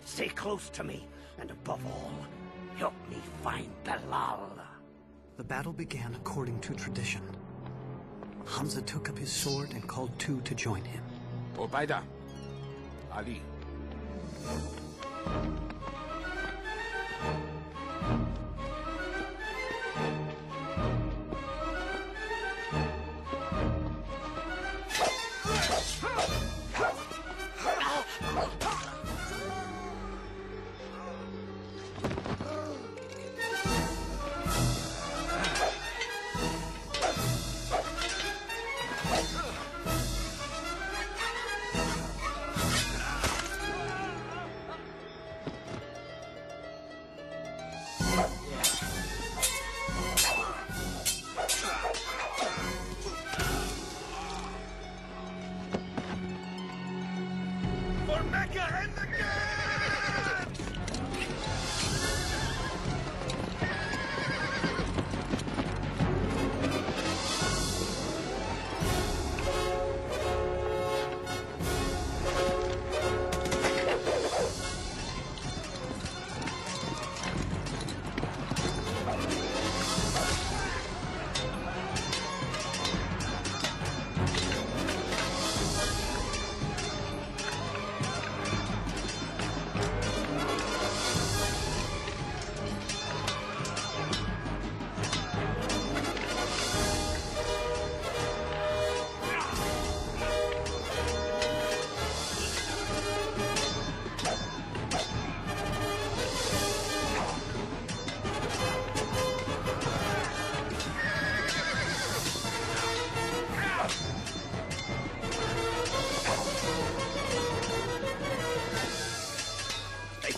Stay close to me, and above all, help me find Bilal. The battle began according to tradition. Hamza took up his sword and called 2 to join him. Ubaida, Ali. For Mecca and the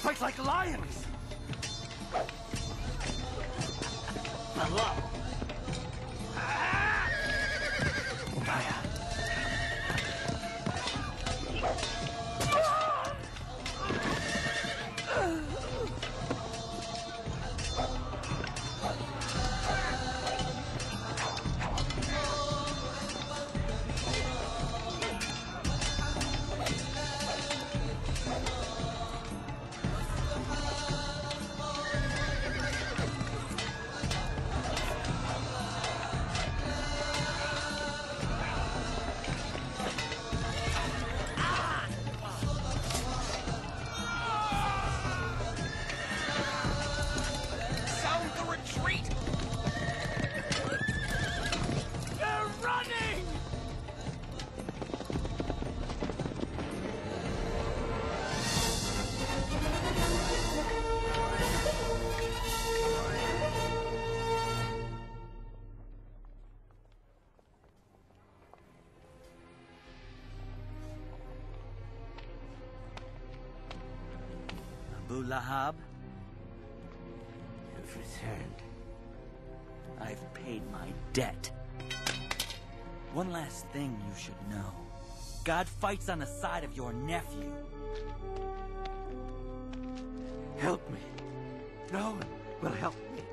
fight like lions. Hello. Ubaya, Abu Lahab, you've returned. I've paid my debt. One last thing you should know. God fights on the side of your nephew. Help me. No one will help me.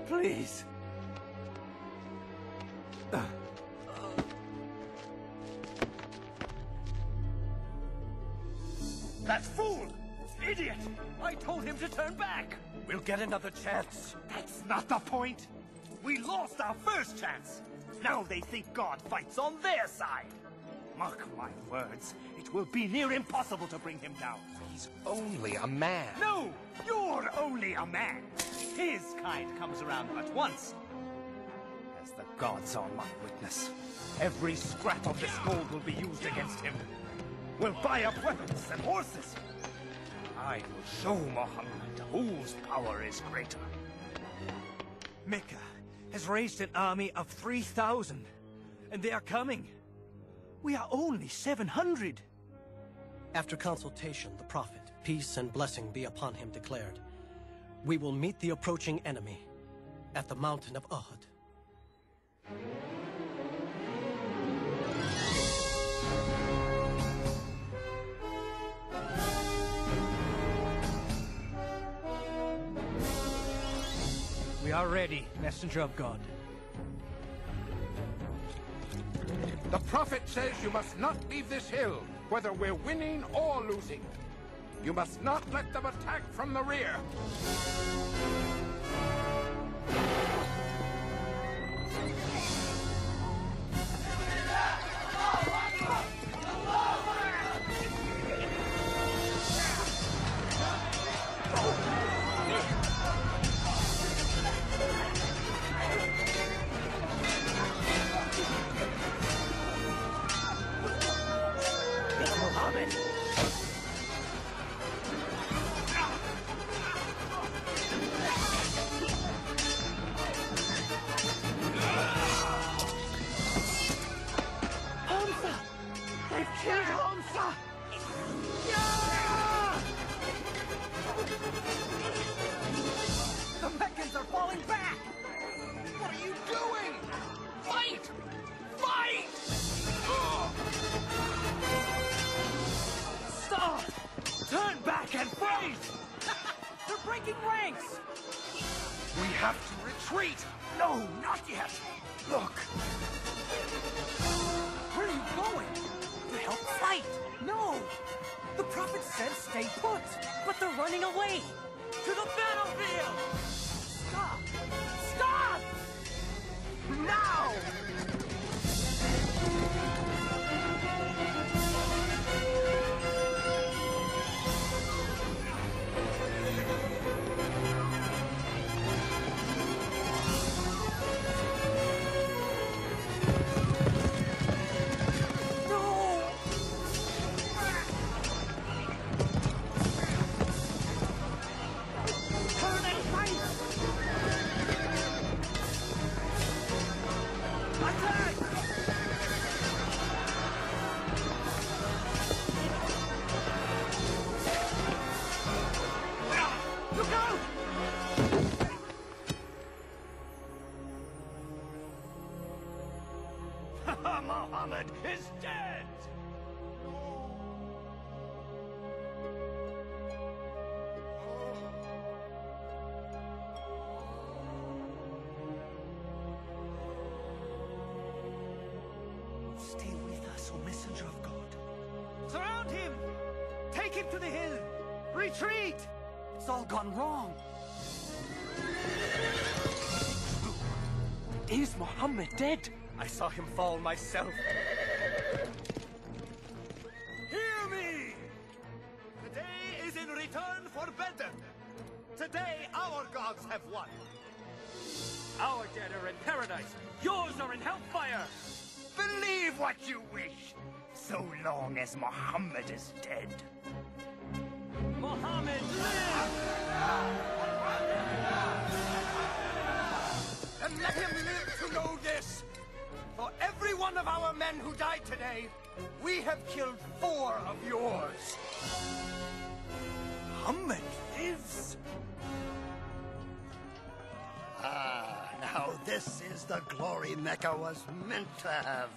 Please. That fool! Idiot! I told him to turn back! We'll get another chance. That's not the point. We lost our first chance. Now they think God fights on their side. Mark my words, it will be near impossible to bring him down. He's only a man. No! You're only a man! His kind comes around but once. As the gods are my witness, every scrap of this gold will be used against him. We'll buy up weapons and horses. I will show Muhammad whose power is greater. Mecca has raised an army of 3,000, and they are coming. We are only 700. After consultation, the Prophet, peace and blessing be upon him, declared, "We will meet the approaching enemy at the mountain of Uhud." We are ready, messenger of God. The Prophet says you must not leave this hill, whether we're winning or losing. You must not let them attack from the rear. The Meccans are falling back! What are you doing? Fight! Fight! Stop! Turn back and fight! They're breaking ranks! We have to retreat! No, not yet! Look! Where are you going? To help fight! No! The Prophet said stay put! But they're running away! To the battlefield! Stop! Stop! Now! Muhammad is dead! Stay with us, O Messenger of God. Surround him! Take him to the hill! Retreat! It's all gone wrong. Is Muhammad dead? I saw him fall myself. Hear me! Today is in return for Badr. Today our gods have won. Our dead are in paradise. Yours are in hellfire. Believe what you wish, so long as Muhammad is dead. Muhammad lives! And let him live to know this. For every one of our men who died died today, we have killed 4 of yours. Muhammad lives. Ah, now this is the glory Mecca was meant to have.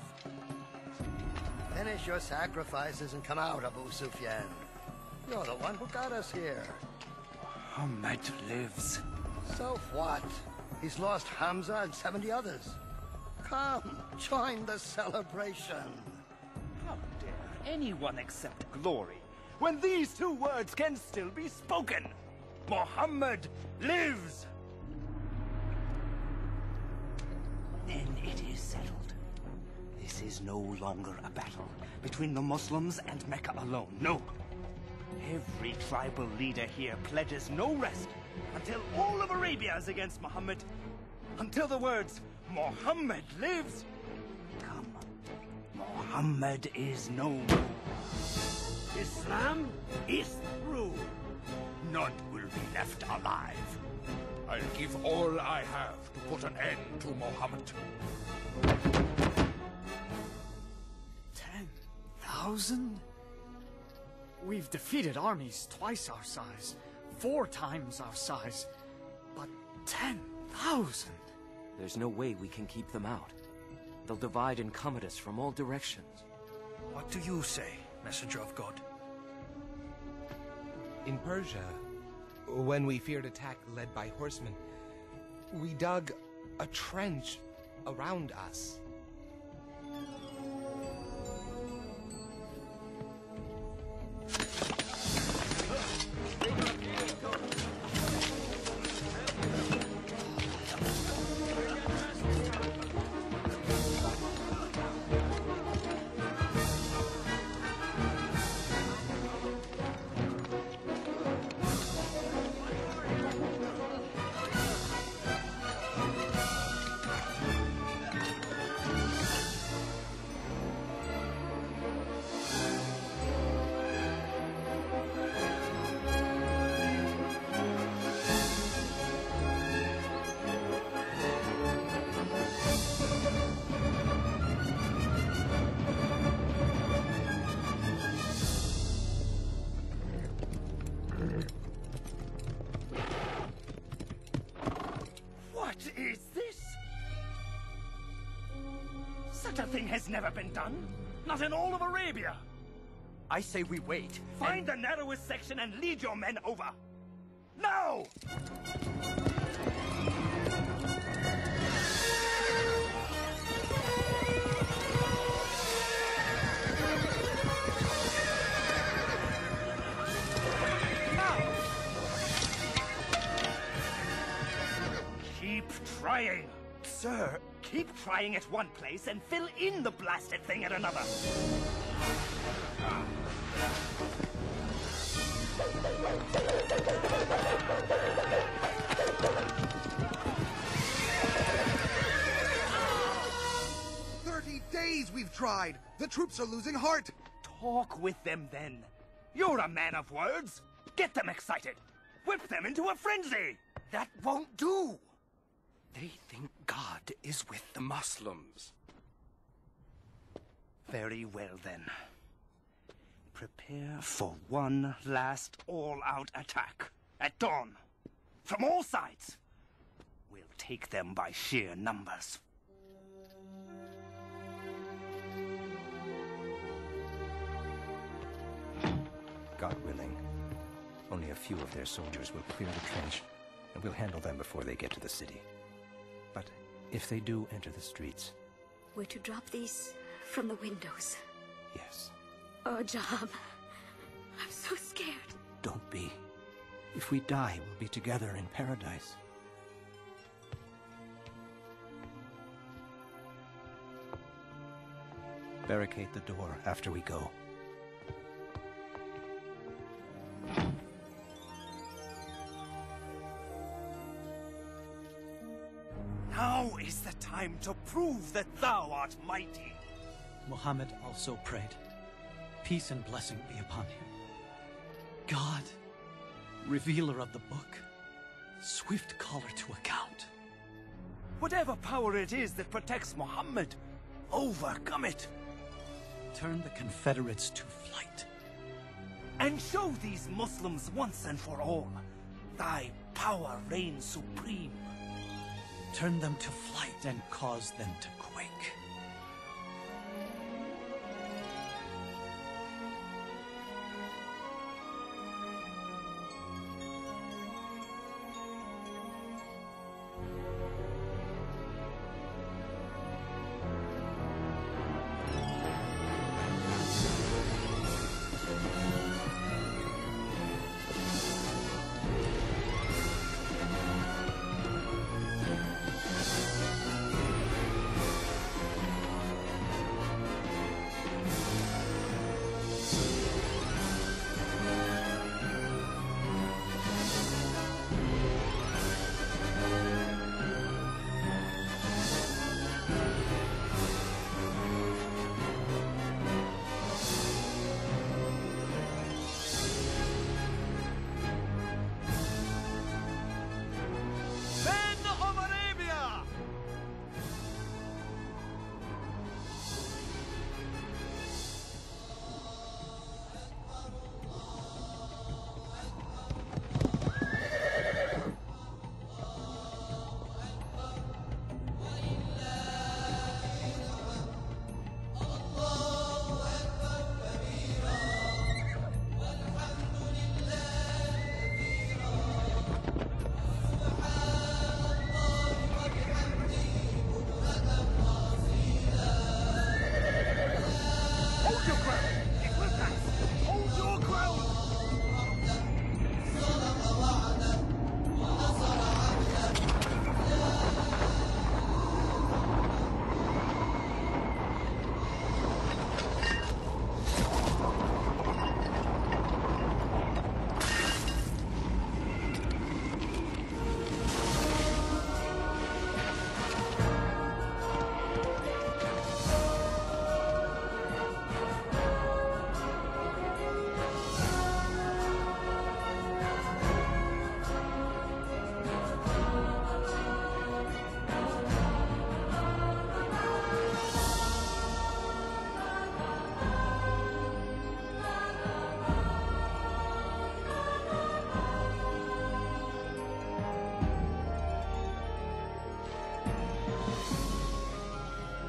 Finish your sacrifices and come out, Abu Sufyan. You're the one who got us here. Muhammad lives. So what? He's lost Hamza and 70 others. Come, join the celebration. How dare anyone accept glory when these 2 words can still be spoken? Muhammad lives. Then it is settled. This is no longer a battle between the Muslims and Mecca alone. No. Every tribal leader here pledges no rest until all of Arabia is against Muhammad. Until the words, Muhammad lives, come. Muhammad is no more. Islam is through. None will be left alive. I'll give all I have to put an end to Muhammad. 10,000? We've defeated armies twice our size, 4 times our size, but 10,000? There's no way we can keep them out. They'll divide and come at us from all directions. What do you say, messenger of God? In Persia, when we feared attack led by horsemen, we dug a trench around us. What is this? Such a thing has never been done. Not in all of Arabia. I say we wait. Find the narrowest section and lead your men over. Now! Keep trying. Sir, keep trying at one place and fill in the blasted thing at another. Days we've tried. The troops are losing heart. Talk with them then. You're a man of words. Get them excited. Whip them into a frenzy. That won't do. They think God is with the Muslims. Very well then. Prepare for one last all-out attack at dawn. From all sides. We'll take them by sheer numbers. God willing, only a few of their soldiers will clear the trench, and we'll handle them before they get to the city. But if they do enter the streets... We're to drop these from the windows. Yes. Oh, Jam. I'm so scared. Don't be. If we die, we'll be together in paradise. Barricade the door after we go. Now is the time to prove that thou art mighty. Muhammad also prayed, "Peace and blessing be upon him." God, revealer of the book, swift caller to account. Whatever power it is that protects Muhammad, overcome it. turn the Confederates to flight. And show these Muslims once and for all, thy power reigns supreme. Turn them to flight and cause them to quake.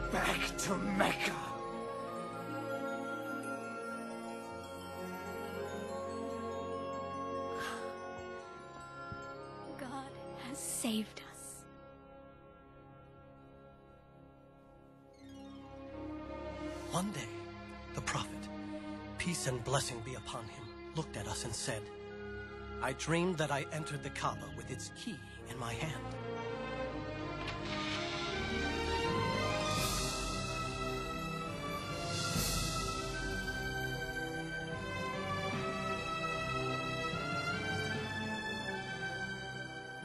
Back to Mecca. God has saved us. One day, the Prophet, peace and blessing be upon him, looked at us and said, I dreamed that I entered the Kaaba with its key in my hand.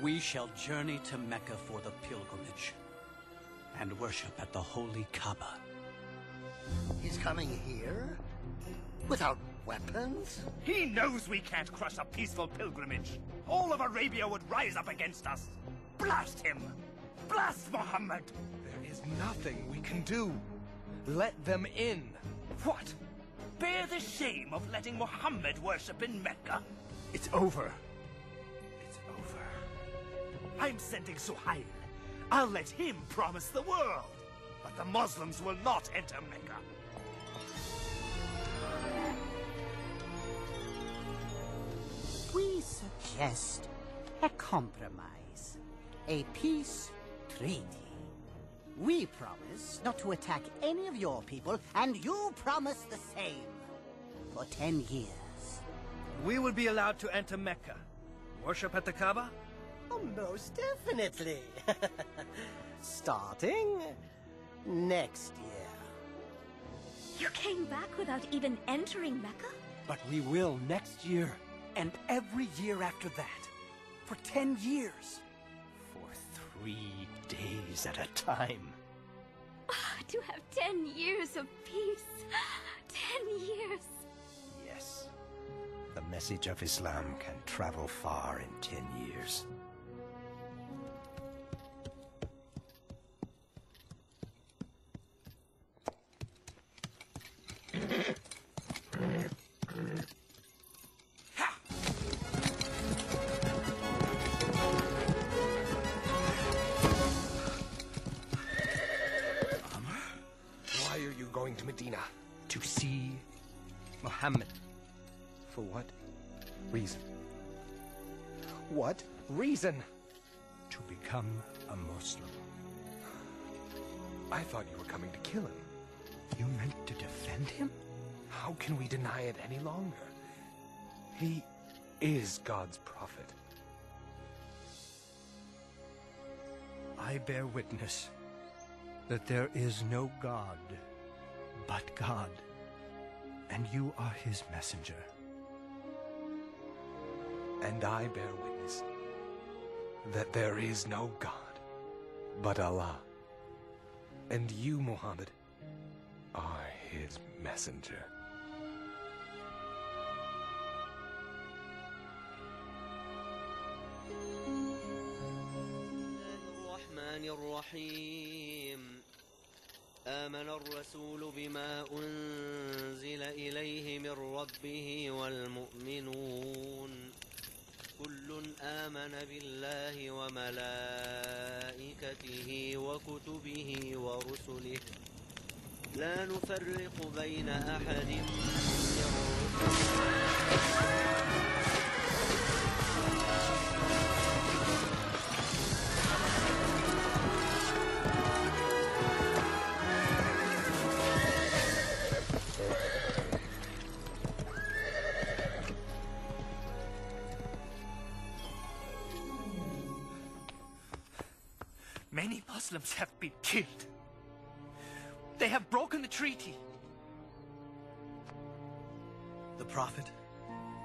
We shall journey to Mecca for the pilgrimage and worship at the holy Kaaba. He's coming here? Without weapons? He knows we can't crush a peaceful pilgrimage. All of Arabia would rise up against us. Blast him! Blast Muhammad! There is nothing we can do. Let them in. What? Bear the shame of letting Muhammad worship in Mecca? It's over. I'm sending Suhail. I'll let him promise the world. But the Muslims will not enter Mecca. We suggest a compromise. A peace treaty. We promise not to attack any of your people, and you promise the same. For 10 years. We will be allowed to enter Mecca. Worship at the Kaaba? Oh, most definitely. Starting next year. You came back without even entering Mecca? But we will next year, and every year after that, for 10 years. For 3 days at a time. To have 10 years of peace. 10 years. Yes. The message of Islam can travel far in 10 years. For what reason? What reason? To become a Muslim. I thought you were coming to kill him. You meant to defend him? How can we deny it any longer? He is God's prophet. I bear witness that there is no God but God, and you are his messenger. And I bear witness that there is no God but Allah, and you, Muhammad, are his messenger. الرحيم آمن الرسول بما أنزل إليه من ربه والمؤمنون كل آمن بالله وملائكته وكتبه ورسله لا نفرق بين أحد من Many Muslims have been killed. They have broken the treaty. The Prophet,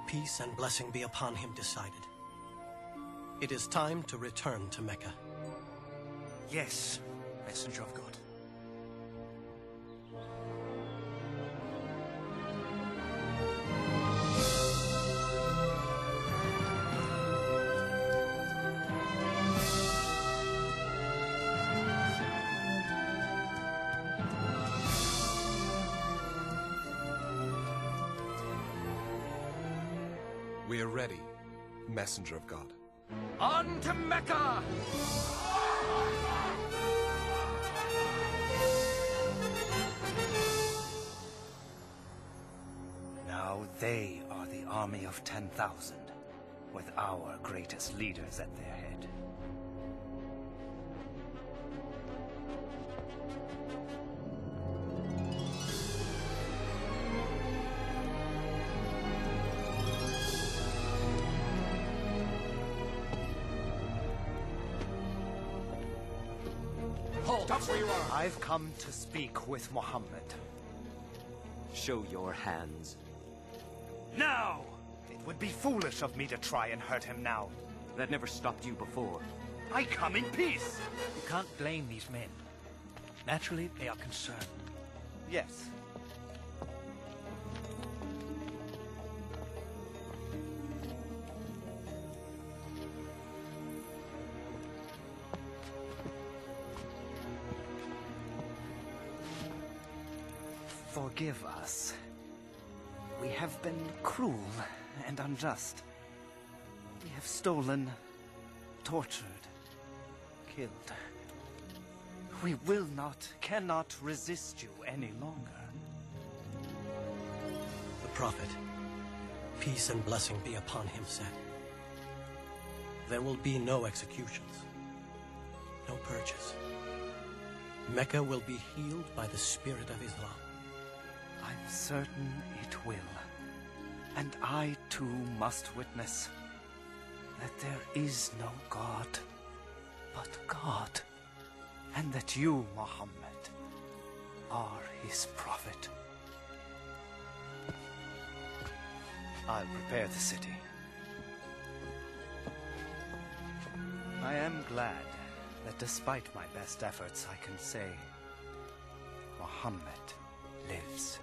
peace and blessing be upon him, decided. It is time to return to Mecca. Yes, Messenger of God. We are ready, Messenger of God. On to Mecca! Now they are the army of 10,000, with our greatest leaders at their head. Stop where you are! I've come to speak with Muhammad. Show your hands. No! It would be foolish of me to try and hurt him now. That never stopped you before. I come in peace! You can't blame these men. Naturally, they are concerned. Yes. Forgive us. We have been cruel and unjust. We have stolen, tortured, killed. We will not, cannot resist you any longer. The Prophet, peace and blessing be upon him, said, there will be no executions, no purges. Mecca will be healed by the spirit of Islam. I'm certain it will. And I too must witness that there is no God but God, and that you, Muhammad, are his prophet. I'll prepare the city. I am glad that despite my best efforts, I can say Muhammad lives.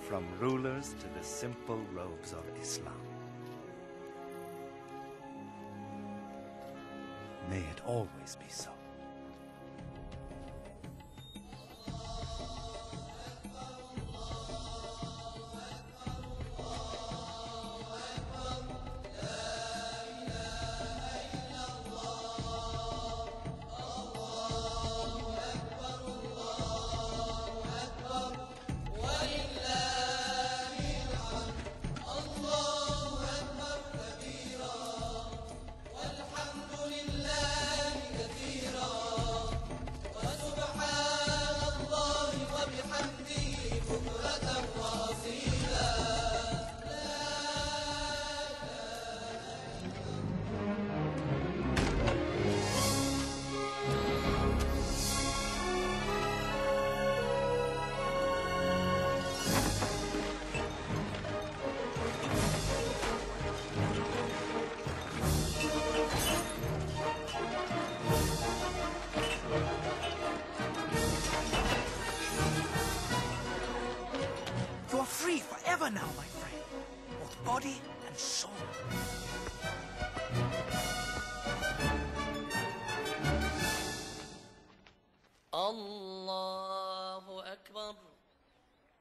From rulers to the simple robes of Islam. May it always be so. forever now, my friend. Both body and soul. Allahu Akbar.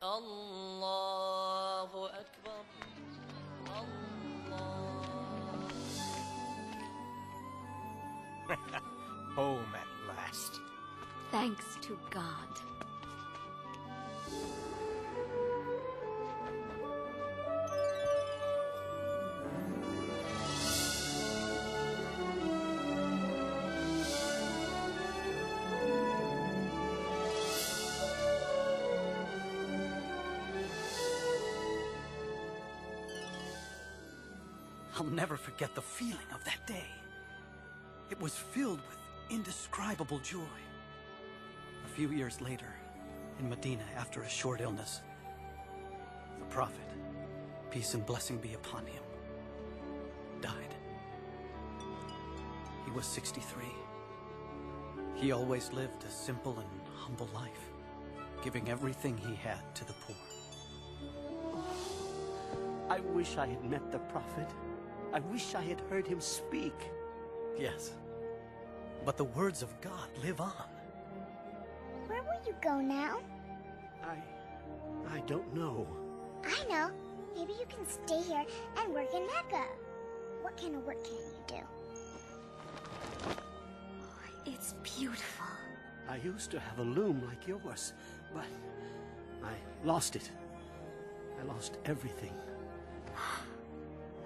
Allahu Akbar. Home at last. Thanks to God. I'll never forget the feeling of that day. It was filled with indescribable joy. A few years later, in Medina, after a short illness, the Prophet, peace and blessing be upon him, died. He was 63. He always lived a simple and humble life, giving everything he had to the poor. I wish I had met the Prophet. I wish I had heard him speak. Yes, but the words of God live on. Where will you go now? I don't know. I know. Maybe you can stay here and work in Mecca. What kind of work can you do? It's beautiful. I used to have a loom like yours, but I lost it. I lost everything.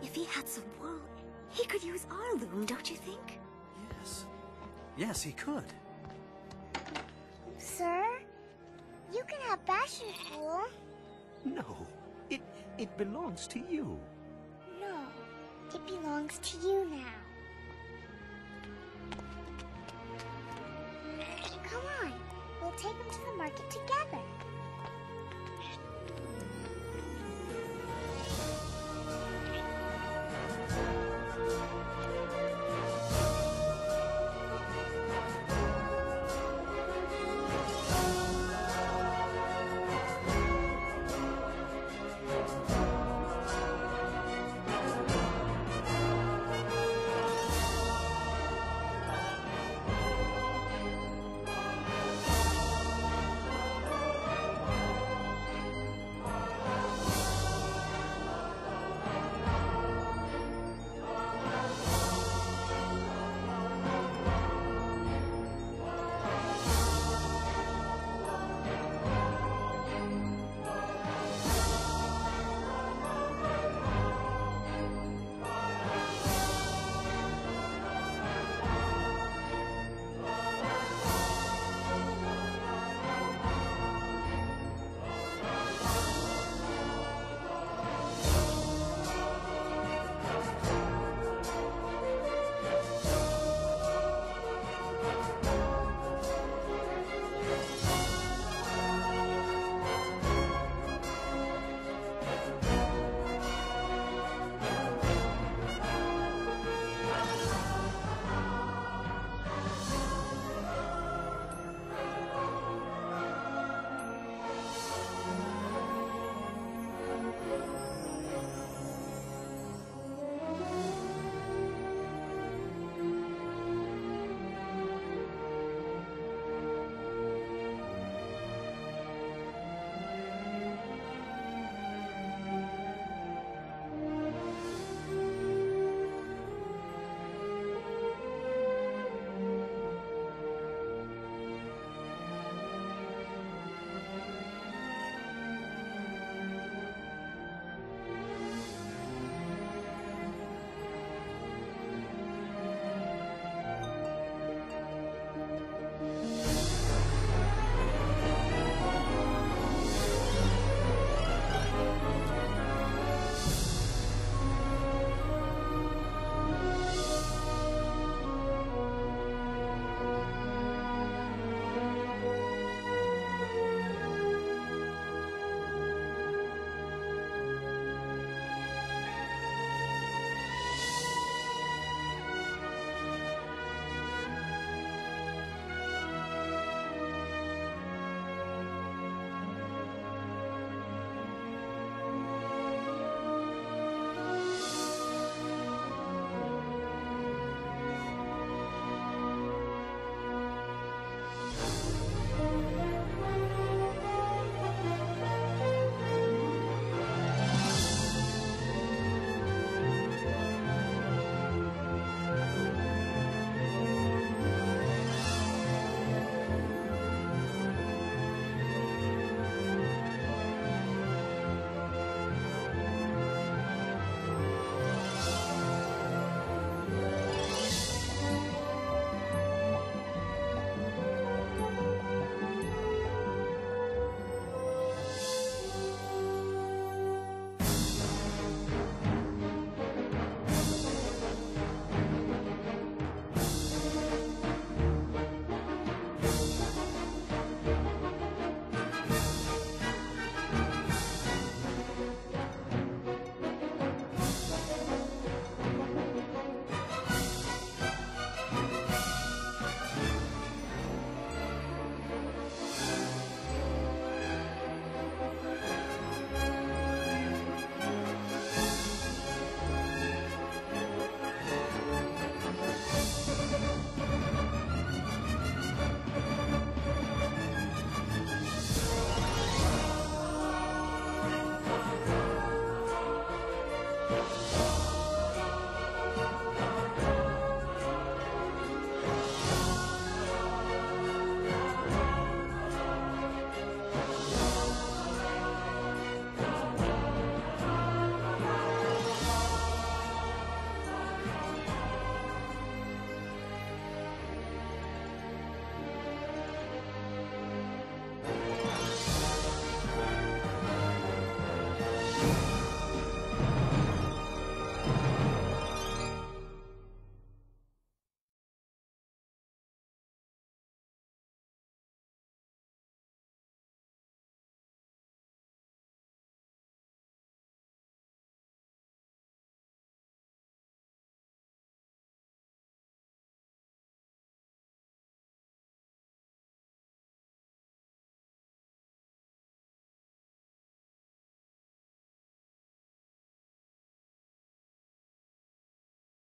If he had some wool, he could use our loom, don't you think? Yes. Yes, he could. Sir, you can have Bashar's wool. No, it belongs to you. No, it belongs to you now. Come on, we'll take him to the market together.